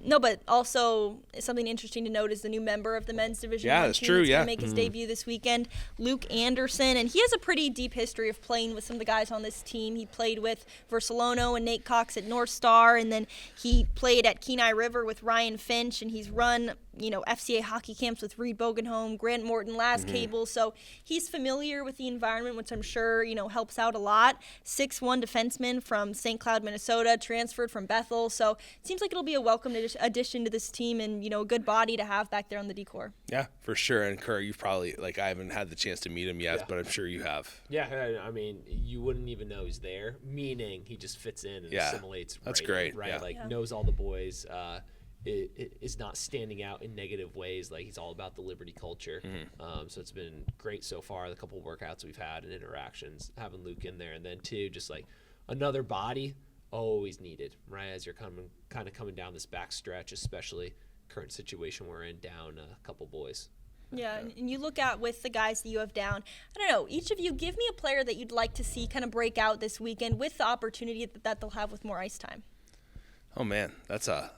No, but also something interesting to note is the new member of the men's division. Yeah, that's true. Going to make his debut this weekend, Luke Anderson, and he has a pretty deep history of playing with some of the guys on this team. He played with Versalono and Nate Cox at North Star, and then he played at Kenai River with Ryan Finch, and he's run FCA hockey camps with Reed Bogenholm, Grant Morton, Laz Cable. So he's familiar with the environment, which I'm sure, helps out a lot. 6'1" defenseman from St. Cloud, Minnesota, transferred from Bethel. So it seems like it'll be a welcome addition to this team and, a good body to have back there on the decor. Yeah, for sure. And Kerr, you've probably, I haven't had the chance to meet him yet, but I'm sure you have. Yeah, I mean, you wouldn't even know he's there, meaning he just fits in and assimilates. That's great. Right? Knows all the boys. It is not standing out in negative ways. Like he's all about the Liberty culture. So it's been great so far. The couple of workouts we've had and interactions, having Luke in there, and then too, just like another body always needed, right? As you're coming down this back stretch, especially current situation we're in, down a couple boys. Yeah, and you look at with the guys that you have down, I don't know, each of you give me a player that you'd like to see kind of break out this weekend with the opportunity that they'll have with more ice time. Oh man, that's a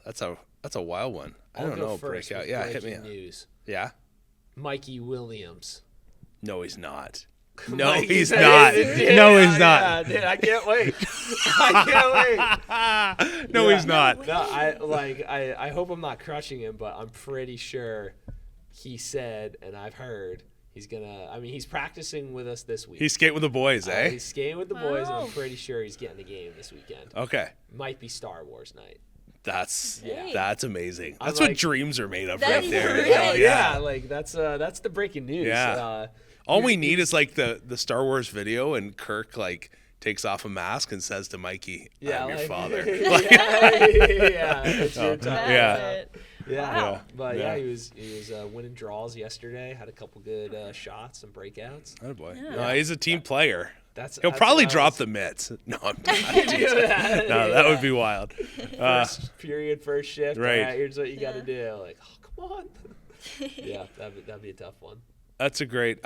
wild one. I don't know. Breakout. Yeah, hit me up. News. Yeah. Mikey Williams. No, he's not. No, he's not. No, he's not. Dude, I can't wait. No, he's not. No, I hope I'm not crushing him, but I'm pretty sure he said, and I've heard, he's practicing with us this week. He's skating with the boys, eh? He's skating with the boys, and I'm pretty sure he's getting a game this weekend. Okay. Might be Star Wars night. That's amazing. That's what dreams are made of right there. That's the breaking news. Yeah. All we need is the Star Wars video, and Kirk takes off a mask and says to Mikey, "I'm your father." That's it. Yeah, but he was winning draws yesterday. Had a couple good shots and breakouts. Oh boy, no, he's a team player. He'll probably drop the mitts. No, I'm not. No, that would be wild. First period, first shift. Right. Here's what you got to do. Like, come on. Yeah, that'd be a tough one. That's a great,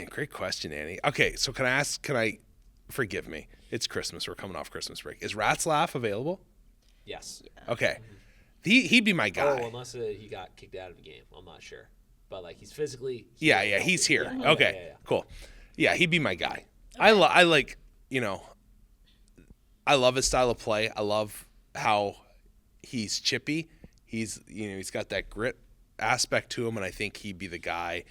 great question, Annie. Okay, so can I, forgive me, it's Christmas. We're coming off Christmas break. Is Ratzlaff available? Yes. Okay. He'd be my guy. Oh, unless he got kicked out of the game. I'm not sure. But, he's physically. He's here. Yeah. Okay, cool. Yeah, he'd be my guy. Okay. I love his style of play. I love how he's chippy. He's got that grit aspect to him, and I think he'd be the guy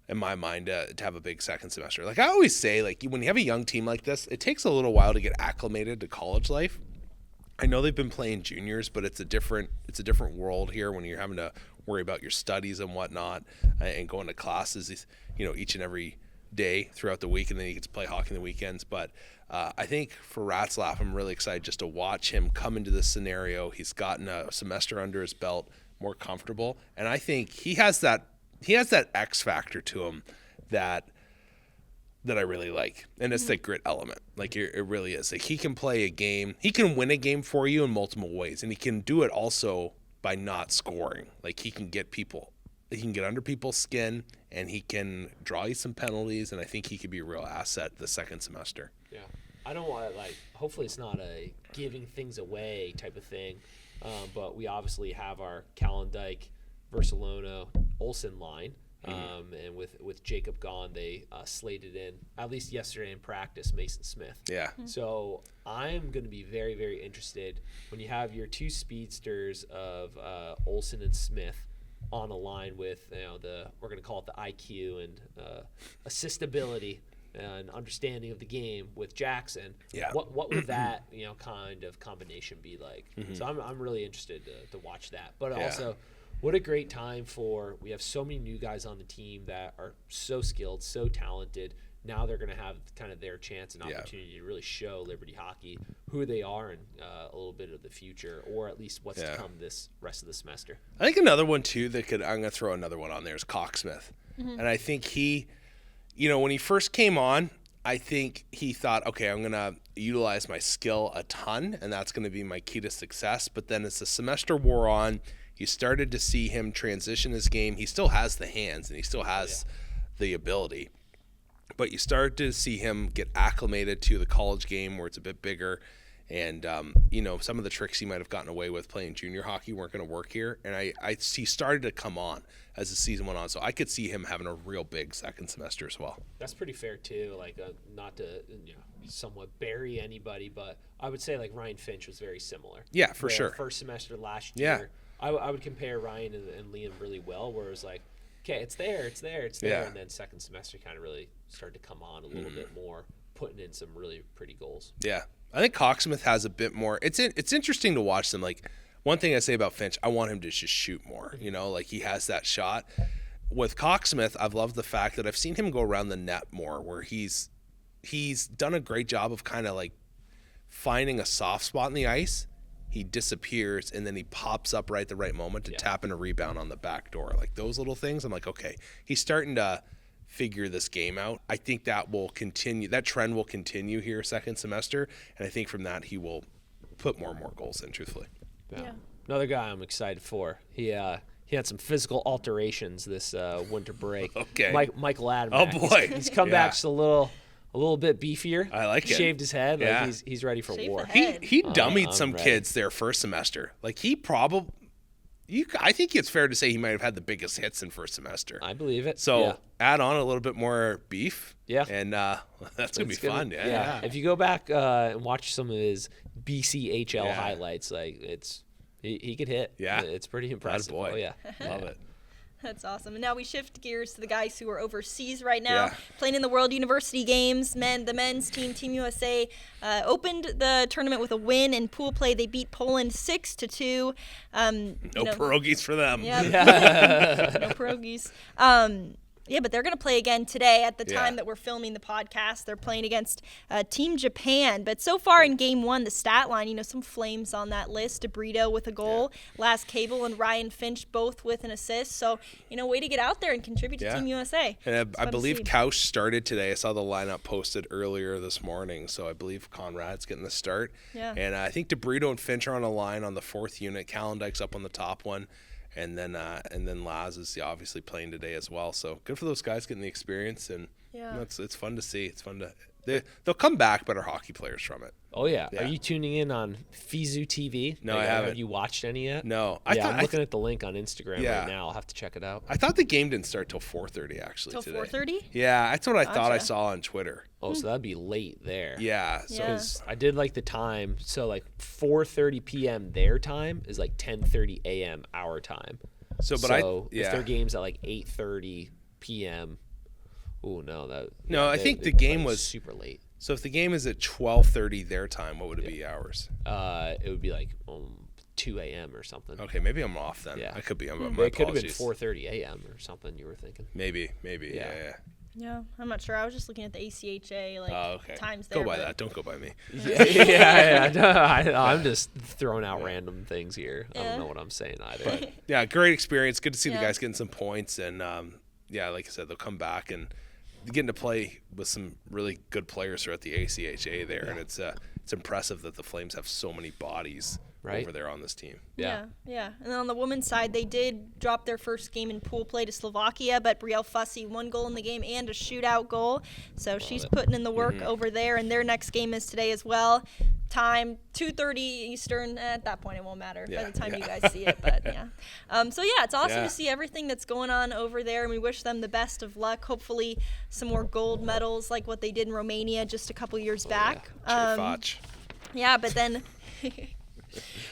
in my mind to have a big second semester. I always say, when you have a young team like this, it takes a little while to get acclimated to college life. I know they've been playing juniors, but it's a different world here when you're having to worry about your studies and whatnot, and going to classes, each and every day throughout the week, and then you get to play hockey on the weekends. But I think for Ratzlaff, I'm really excited just to watch him come into this scenario. He's gotten a semester under his belt, more comfortable, and I think he has that X factor to him that I really like, and it's the grit element. It really is. He can play a game. He can win a game for you in multiple ways, and he can do it also by not scoring. He can get under people's skin, and he can draw you some penalties, and I think he could be a real asset the second semester. Yeah. I don't want hopefully it's not a giving things away type of thing, but we obviously have our Calendike, Versalono, Olsen line, and with Jacob gone, they slated in, at least yesterday in practice, Mason Smith. Yeah. So I'm going to be very, very interested when you have your two speedsters of Olsen and Smith on a line with we're going to call it the IQ and assistability and understanding of the game with Jackson. Yeah. What would that kind of combination be like? So I'm really interested to watch that. But also, what a great time we have so many new guys on the team that are so skilled, so talented. Now they're going to have kind of their chance and opportunity to really show Liberty Hockey who they are and a little bit of the future, or at least what's to come this rest of the semester. I think another one too I'm going to throw another one on there is Cocksmith. And I think he, when he first came on, I think he thought, okay, I'm going to utilize my skill a ton, and that's going to be my key to success. But then as the semester wore on, you started to see him transition his game. He still has the hands and he still has the ability. But you start to see him get acclimated to the college game where it's a bit bigger. And, some of the tricks he might have gotten away with playing junior hockey weren't going to work here. And he started to come on as the season went on. So I could see him having a real big second semester as well. That's pretty fair, too. Like, not to, somewhat bury anybody, but I would say, like, Ryan Finch was very similar. Yeah, for sure. First semester last year, I would compare Ryan and Liam really well, where it was like, okay, it's there. Yeah. And then second semester kind of really started to come on a little bit more, putting in some really pretty goals. Yeah. I think Cocksmith has a bit more. It's interesting to watch them. Like, one thing I say about Finch, I want him to just shoot more. Like he has that shot. With Cocksmith, I've loved the fact that I've seen him go around the net more, where he's done a great job of kind of like finding a soft spot in the ice. He disappears, and then he pops up right at the right moment to tap in a rebound on the back door. Like those little things, I'm like, okay, he's starting to figure this game out. I think that will continue. That trend will continue here second semester, and I think from that he will put more and more goals in, truthfully. Yeah. Another guy I'm excited for. He had some physical alterations this winter break. Okay. Michael Adam. Oh, boy. He's come back just a little bit beefier. I like it. Shaved his head. Yeah. Like he's ready for war. He dummied some ready. kids their first semester. Like I think it's fair to say he might have had the biggest hits in first semester. I believe it. So add on a little bit more beef. Yeah. And that's going to be fun. Yeah. If you go back and watch some of his BCHL highlights, like he could hit. Yeah. It's pretty impressive. Boy. Oh, yeah. Love it. That's awesome. And now we shift gears to the guys who are overseas right now, playing in the World University Games. The men's team, Team USA, opened the tournament with a win in pool play. They beat Poland 6-2. No pierogies for them. Yeah. No pierogies. But they're going to play again today at the time that we're filming the podcast. They're playing against Team Japan. But so far in Game 1, the stat line, some flames on that list. DeBrito with a goal, Laz Cable and Ryan Finch both with an assist. So, way to get out there and contribute to Team USA. And I believe Couch started today. I saw the lineup posted earlier this morning. So I believe Conrad's getting the start. Yeah. And I think DeBrito and Finch are on a line on the fourth unit. Calendike's up on the top one. And then Laz is obviously playing today as well. So good for those guys getting the experience, and it's fun to see. It's fun to they'll come back better hockey players from it. Oh yeah. Are you tuning in on Fizu TV? No, I haven't. Have you watched any yet? No. I'm looking at the link on Instagram right now. I'll have to check it out. I thought the game didn't start till 4:30 actually today. Till 4:30? Yeah, that's what I thought I saw on Twitter. Oh, so that'd be late there. Yeah. So I did like the time. So like 4:30 p.m. their time is like 10:30 a.m. our time. So if their game's at like 8:30 p.m. Oh no, I think the game was super late. So if the game is at 12:30 their time, what would it be ours? It would be like 2 a.m. or something. Okay, maybe I'm off then. Yeah. I could be. It could have been 4:30 a.m. or something. You were thinking. Maybe. Yeah. Yeah, I'm not sure. I was just looking at the ACHA times there. Go by that. Don't go by me. I'm just throwing out random things here. I don't know what I'm saying either. But, yeah, great experience. Good to see the guys getting some points. And, like I said, they'll come back and getting to play with some really good players throughout the ACHA there. And it's impressive that the Flames have so many bodies over there on this team. Yeah. And then on the women's side, they did drop their first game in pool play to Slovakia, but Brielle Fussy, 1 goal in the game and a shootout goal. So she's putting in the work over there, and their next game is today as well. Time 2:30 Eastern. At that point, it won't matter by the time you guys see it. But it's awesome to see everything that's going on over there, and we wish them the best of luck. Hopefully, some more gold medals like what they did in Romania just a couple years back. Yeah, but then.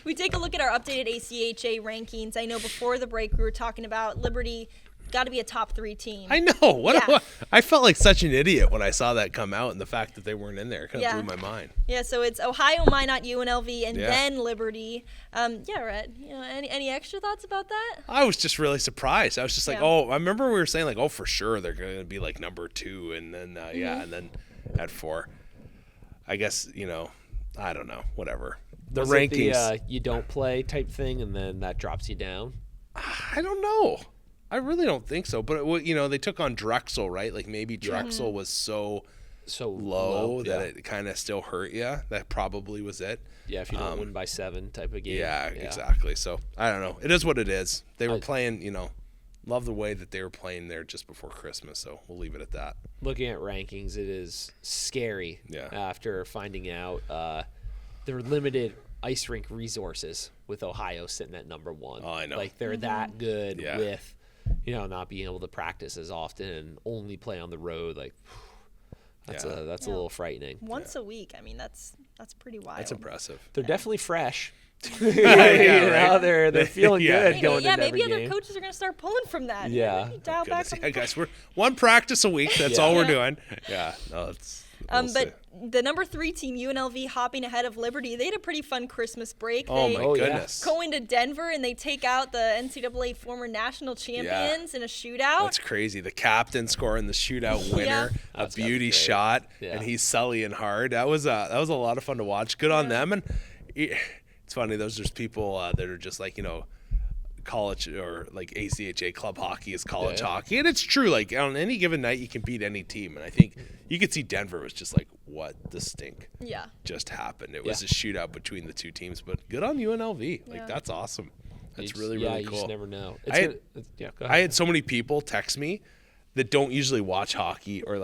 We take a look at our updated ACHA rankings. I know before the break we were talking about Liberty got to be a top 3 team. I know. I felt like such an idiot when I saw that come out, and the fact that they weren't in there kind of blew my mind. Yeah, so it's Ohio, Minot, UNLV, and then Liberty. Rhett, any extra thoughts about that? I was just really surprised. I was just like, I remember we were saying like, oh, for sure they're going to be like number 2, and then and then at 4. I guess I don't know, whatever. The rankings, you don't play type thing, and then that drops you down. I don't know. I really don't think so. But they took on Drexel, right? Like maybe Drexel was so low that it kind of still hurt you. That probably was it. Yeah, if you don't win by 7 type of game. Yeah, exactly. So I don't know. It is what it is. They were playing. Love the way that they were playing there just before Christmas. So we'll leave it at that. Looking at rankings, it is scary. Yeah. After finding out there were limited ice rink resources with Ohio sitting at number 1. Oh, I know. Like they're that good with, not being able to practice as often and only play on the road. Like that's a little frightening. Once a week. I mean, that's pretty wild. That's impressive. They're definitely fresh. Right? They're feeling good going into maybe every other game. coaches are going to start pulling from that. Yeah. Maybe dial back on the guys, we're 1 practice a week. That's all we're doing. Yeah. No, it's. But the number 3 team, UNLV, hopping ahead of Liberty, they had a pretty fun Christmas break. Oh, my goodness. Go into Denver, and they take out the NCAA former national champions in a shootout. That's crazy. The captain scoring the shootout winner, a beauty shot, and he's sullying hard. That was a lot of fun to watch. Good on them. And it's funny, there's people that are just like, college or like ACHA club hockey is college hockey, and it's true. Like on any given night, you can beat any team, and I think you could see Denver was just like, what the stink just happened. It was a shootout between the 2 teams, but good on UNLV. Like that's awesome. That's really cool. You just never know. Go ahead. I had so many people text me that don't usually watch hockey or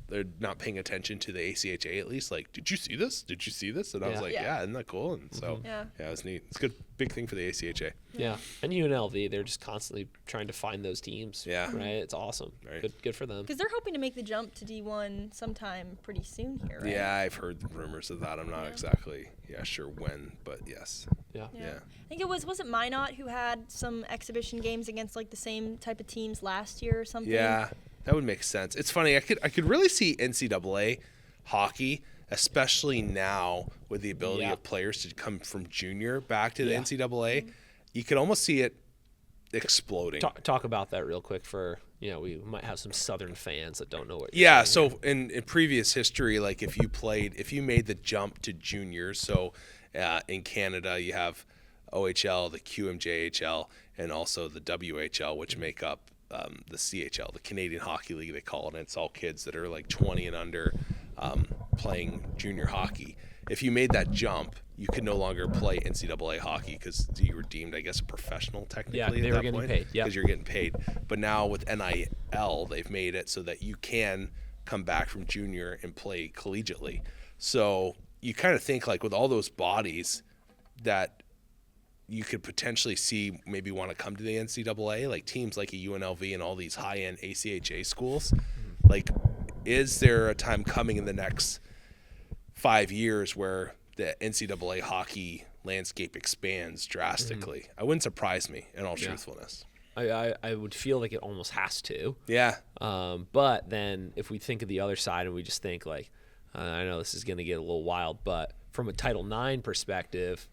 they're not paying attention to the ACHA at least. Like, did you see this? Did you see this? And I was like, isn't that cool? And so, it was neat. It's a good, big thing for the ACHA. Yeah. And UNLV, they're just constantly trying to find those teams. Yeah. Right? It's awesome. Right. Good for them. Because they're hoping to make the jump to D1 sometime pretty soon here, right? Yeah, I've heard rumors of that. I'm not exactly sure when, but yes. Yeah. I think was it Minot who had some exhibition games against like the same type of teams last year or something? Yeah. That would make sense. It's funny. I could really see NCAA hockey, especially now with the ability of players to come from junior back to the NCAA. You could almost see it exploding. Talk about that real quick for we might have some Southern fans that don't know what. So in previous history, like if you made the jump to juniors, so in Canada you have OHL, the QMJHL, and also the WHL, which make up the CHL, the Canadian Hockey League, they call it. And it's all kids that are like 20 and under playing junior hockey. If you made that jump, you could no longer play NCAA hockey because you were deemed, I guess, a professional technically at that point. Yeah, they were getting paid. Because you're getting paid. But now with NIL, they've made it so that you can come back from junior and play collegiately. So you kind of think like with all those bodies that you could potentially see maybe want to come to the NCAA, like teams like a UNLV and all these high-end ACHA schools. Like, is there a time coming in the next 5 years where the NCAA hockey landscape expands drastically? I wouldn't surprise me, in all truthfulness. I would feel like it almost has to. Yeah. But then if we think of the other side and we just think like, I know this is going to get a little wild, but from a Title IX perspective,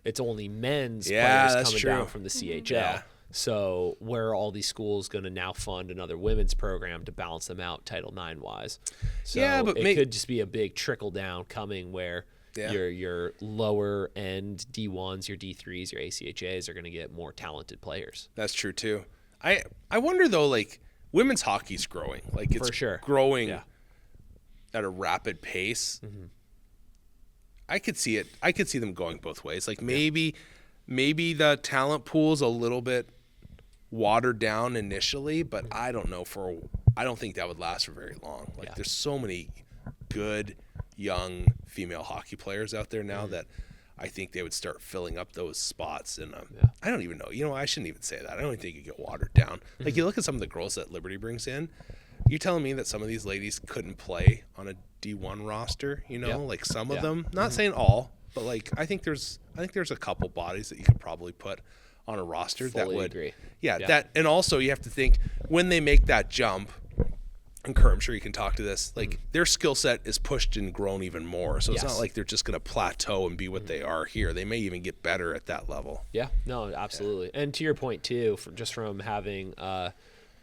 it's only men's players coming down from the CHL. Yeah. So where are all these schools going to now fund another women's program to balance them out Title IX wise? So but it could just be a big trickle down coming where your lower end D1s, your D3s, your ACHAs are going to get more talented players. That's true too. I wonder though, like women's hockey's growing. Like it's for sure growing at a rapid pace. Mm-hmm. I could see it. I could see them going both ways. Like maybe the talent pool's a little bit watered down initially, but I don't know I don't think that would last for very long. Like there's so many good young female hockey players out there now that I think they would start filling up those spots. And I don't even know. I shouldn't even say that. I don't even think it get watered down. Like you look at some of the girls that Liberty brings in. You're telling me that some of these ladies couldn't play on a D1 roster, like some of them, not saying all, but like I think there's a couple bodies that you could probably put on a roster that Fully would agree. Yeah, that, and also you have to think when they make that jump. And Kerr, I'm sure you can talk to this. Like their skill set is pushed and grown even more, so it's Yes. not like they're just going to plateau and be what they are here. They may even get better at that level. Yeah, no, absolutely. And to your point too, from having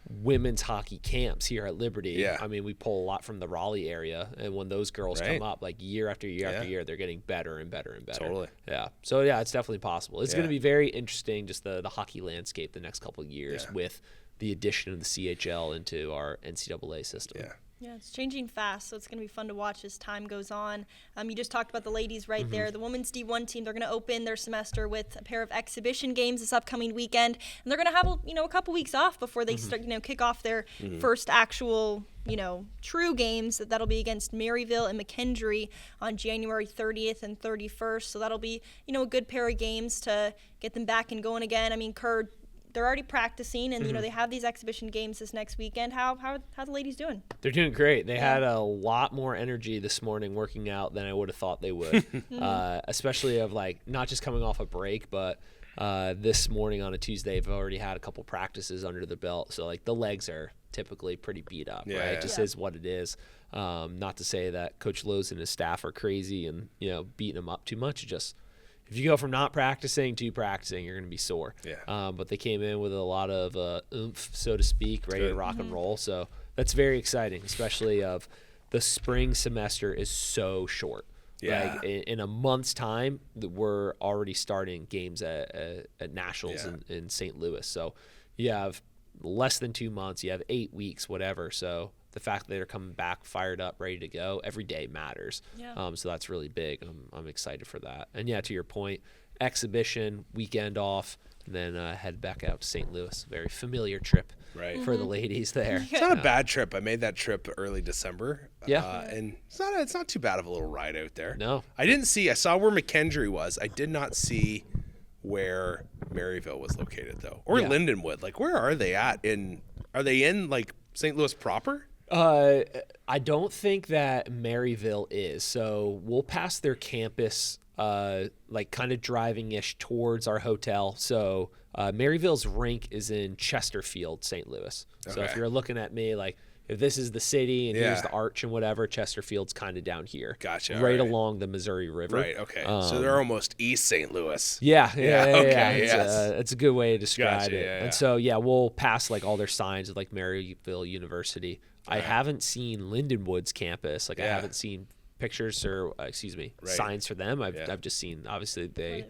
women's hockey camps here at Liberty. Yeah. I mean, we pull a lot from the Raleigh area, and when those girls Right. come up, like year after year after year, they're getting better and better and better. Totally. Yeah. So yeah, it's definitely possible. It's Yeah. going to be very interesting, just the hockey landscape the next couple of years Yeah. with the addition of the CHL into our NCAA system. Yeah. Yeah, it's changing fast, so it's going to be fun to watch as time goes on. You just talked about the ladies right there. The women's D1 team, they're going to open their semester with a pair of exhibition games this upcoming weekend, and they're going to have a couple weeks off before they start, kick off their first actual, true games. That'll be against Maryville and McKendree on January 30th and 31st. So that'll be, a good pair of games to get them back and going again. I mean, Kerr, they're already practicing, and they have these exhibition games this next weekend. How the ladies doing? They're doing great. They had a lot more energy this morning working out than I would have thought they would, especially of not just coming off a break, but this morning on a Tuesday, they've already had a couple practices under the belt. So the legs are typically pretty beat up, Yeah, right? yeah. It just is what it is. Not to say that Coach Lowe's and his staff are crazy and beating them up too much. Just if you go from not practicing to practicing, you're going to be sore. Yeah. But they came in with a lot of oomph, so to speak, ready to rock and roll. So that's very exciting, especially of the spring semester is so short. Yeah. In a month's time, we're already starting games at Nationals in St. Louis. So you have less than 2 months. You have 8 weeks, whatever. So the fact that they're coming back fired up, ready to go, every day matters. Yeah. So that's really big. I'm excited for that. And yeah, to your point, exhibition, weekend off, and then head back out to St. Louis. Very familiar trip Right. for the ladies there. It's not a bad trip. I made that trip early December. Yeah. And it's not too bad of a little ride out there. No. I saw where McKendree was. I did not see where Maryville was located though. Or Yeah. Lindenwood. Where are they at are they in St. Louis proper? I don't think that Maryville is. So we'll pass their campus, kind of driving-ish towards our hotel. So Maryville's rink is in Chesterfield, St. Louis. So if Okay. you're looking at me if this is the city and here's Yeah. the arch and whatever, Chesterfield's kind of down here. Gotcha, Right alright. along the Missouri River. Right, okay. So they're almost East St. Louis. Yeah. okay, It's, yes. it's a good way to describe Gotcha, it. yeah, yeah. And so, we'll pass all their signs of Maryville University. I haven't seen Lindenwood's campus. I Yeah. haven't seen pictures or, signs for them. I've just seen, obviously, they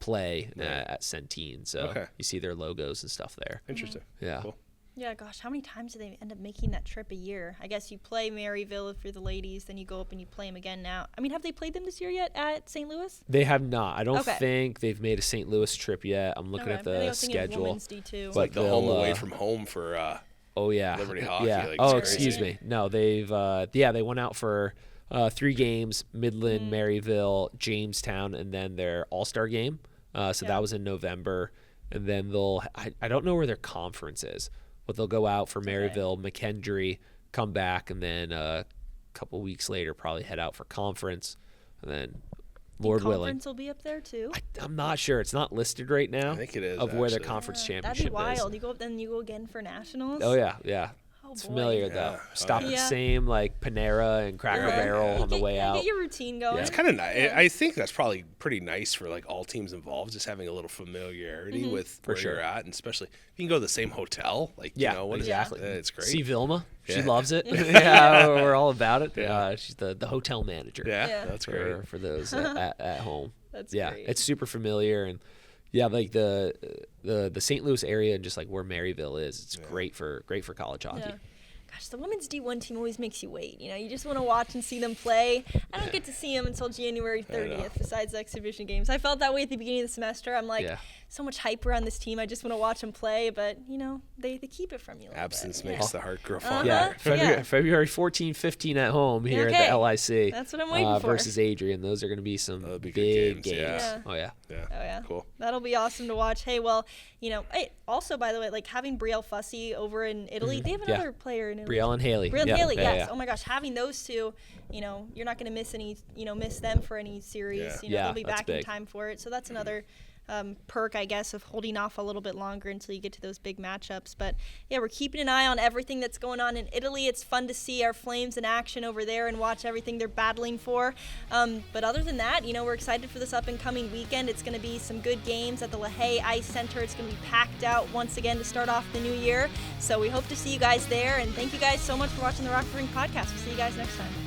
play at Centene. So Okay. you see their logos and stuff there. Interesting. Yeah. Cool. Yeah, gosh, how many times do they end up making that trip a year? I guess you play Maryville if you're the ladies, then you go up and you play them again now. I mean, have they played them this year yet at St. Louis? They have not. I don't Okay. think they've made a St. Louis trip yet. I'm looking Okay. at I think I the was thinking of schedule. women's D2. But The home they'll, away from home for Oh yeah, Liberty hockey, Yeah. it's Oh, crazy. excuse me. No, they've they went out for 3 games: Midland, Maryville, Jamestown, and then their All-Star game. So that was in November, and then I don't know where their conference is, but they'll go out for Maryville, McKendree, come back, and then a couple weeks later probably head out for conference, and then Lord willing. Conference will be up there too. I'm not sure. It's not listed right now. I think it is, of where their actually. conference That'd championship be wild. is. You go up, then you go again for nationals. Oh yeah. Oh, It's boy. familiar though. Yeah. Stop at the Yeah. same Panera and Cracker Right. Barrel on the way out. Get your routine going. It's kind of nice. I think that's probably pretty nice for all teams involved, just having a little familiarity with where sure. you're at, and especially if you can go to the same hotel. Yeah, what is exactly. it? It's great. See Vilma, she Yeah. loves it. Yeah, we're all about it. Yeah. She's the hotel manager. Yeah. That's great. For those at home. That's yeah, great. it's super familiar, and the St. Louis area and just where Maryville is, it's great for college hockey. Yeah. Gosh, the women's D1 team always makes you wait. You just want to watch and see them play. I don't get to see them until January 30th, besides the exhibition games. I felt that way at the beginning of the semester. I'm like, Yeah. so much hype around this team. I just want to watch them play, but they keep it from you. Absence bit. makes the heart grow fonder. Yeah, February 14, 15 at home here at the LIC. That's what I'm waiting for. Versus Adrian. Those are going to be some big games. Yeah. Oh yeah. Cool. That'll be awesome to watch. Hey, well, hey, also by the way, like having Brielle Fussy over in Italy, they have another player in Italy. Brielle and Haley. Brielle and Haley, yes. Yeah. Oh my gosh, having those two, you're not going to miss any, miss them for any series. Yeah. They'll be back big. in time for it. So that's another perk, I guess, of holding off a little bit longer until you get to those big matchups. But yeah, we're keeping an eye on everything that's going on in Italy. It's fun to see our Flames in action over there and watch everything they're battling for. But other than that, we're excited for this up and coming weekend. It's going to be some good games at the LaHaye Ice Center. It's going to be packed out once again to start off the new year. So we hope to see you guys there. And thank you guys so much for watching the Rock the Rink podcast. We'll see you guys next time.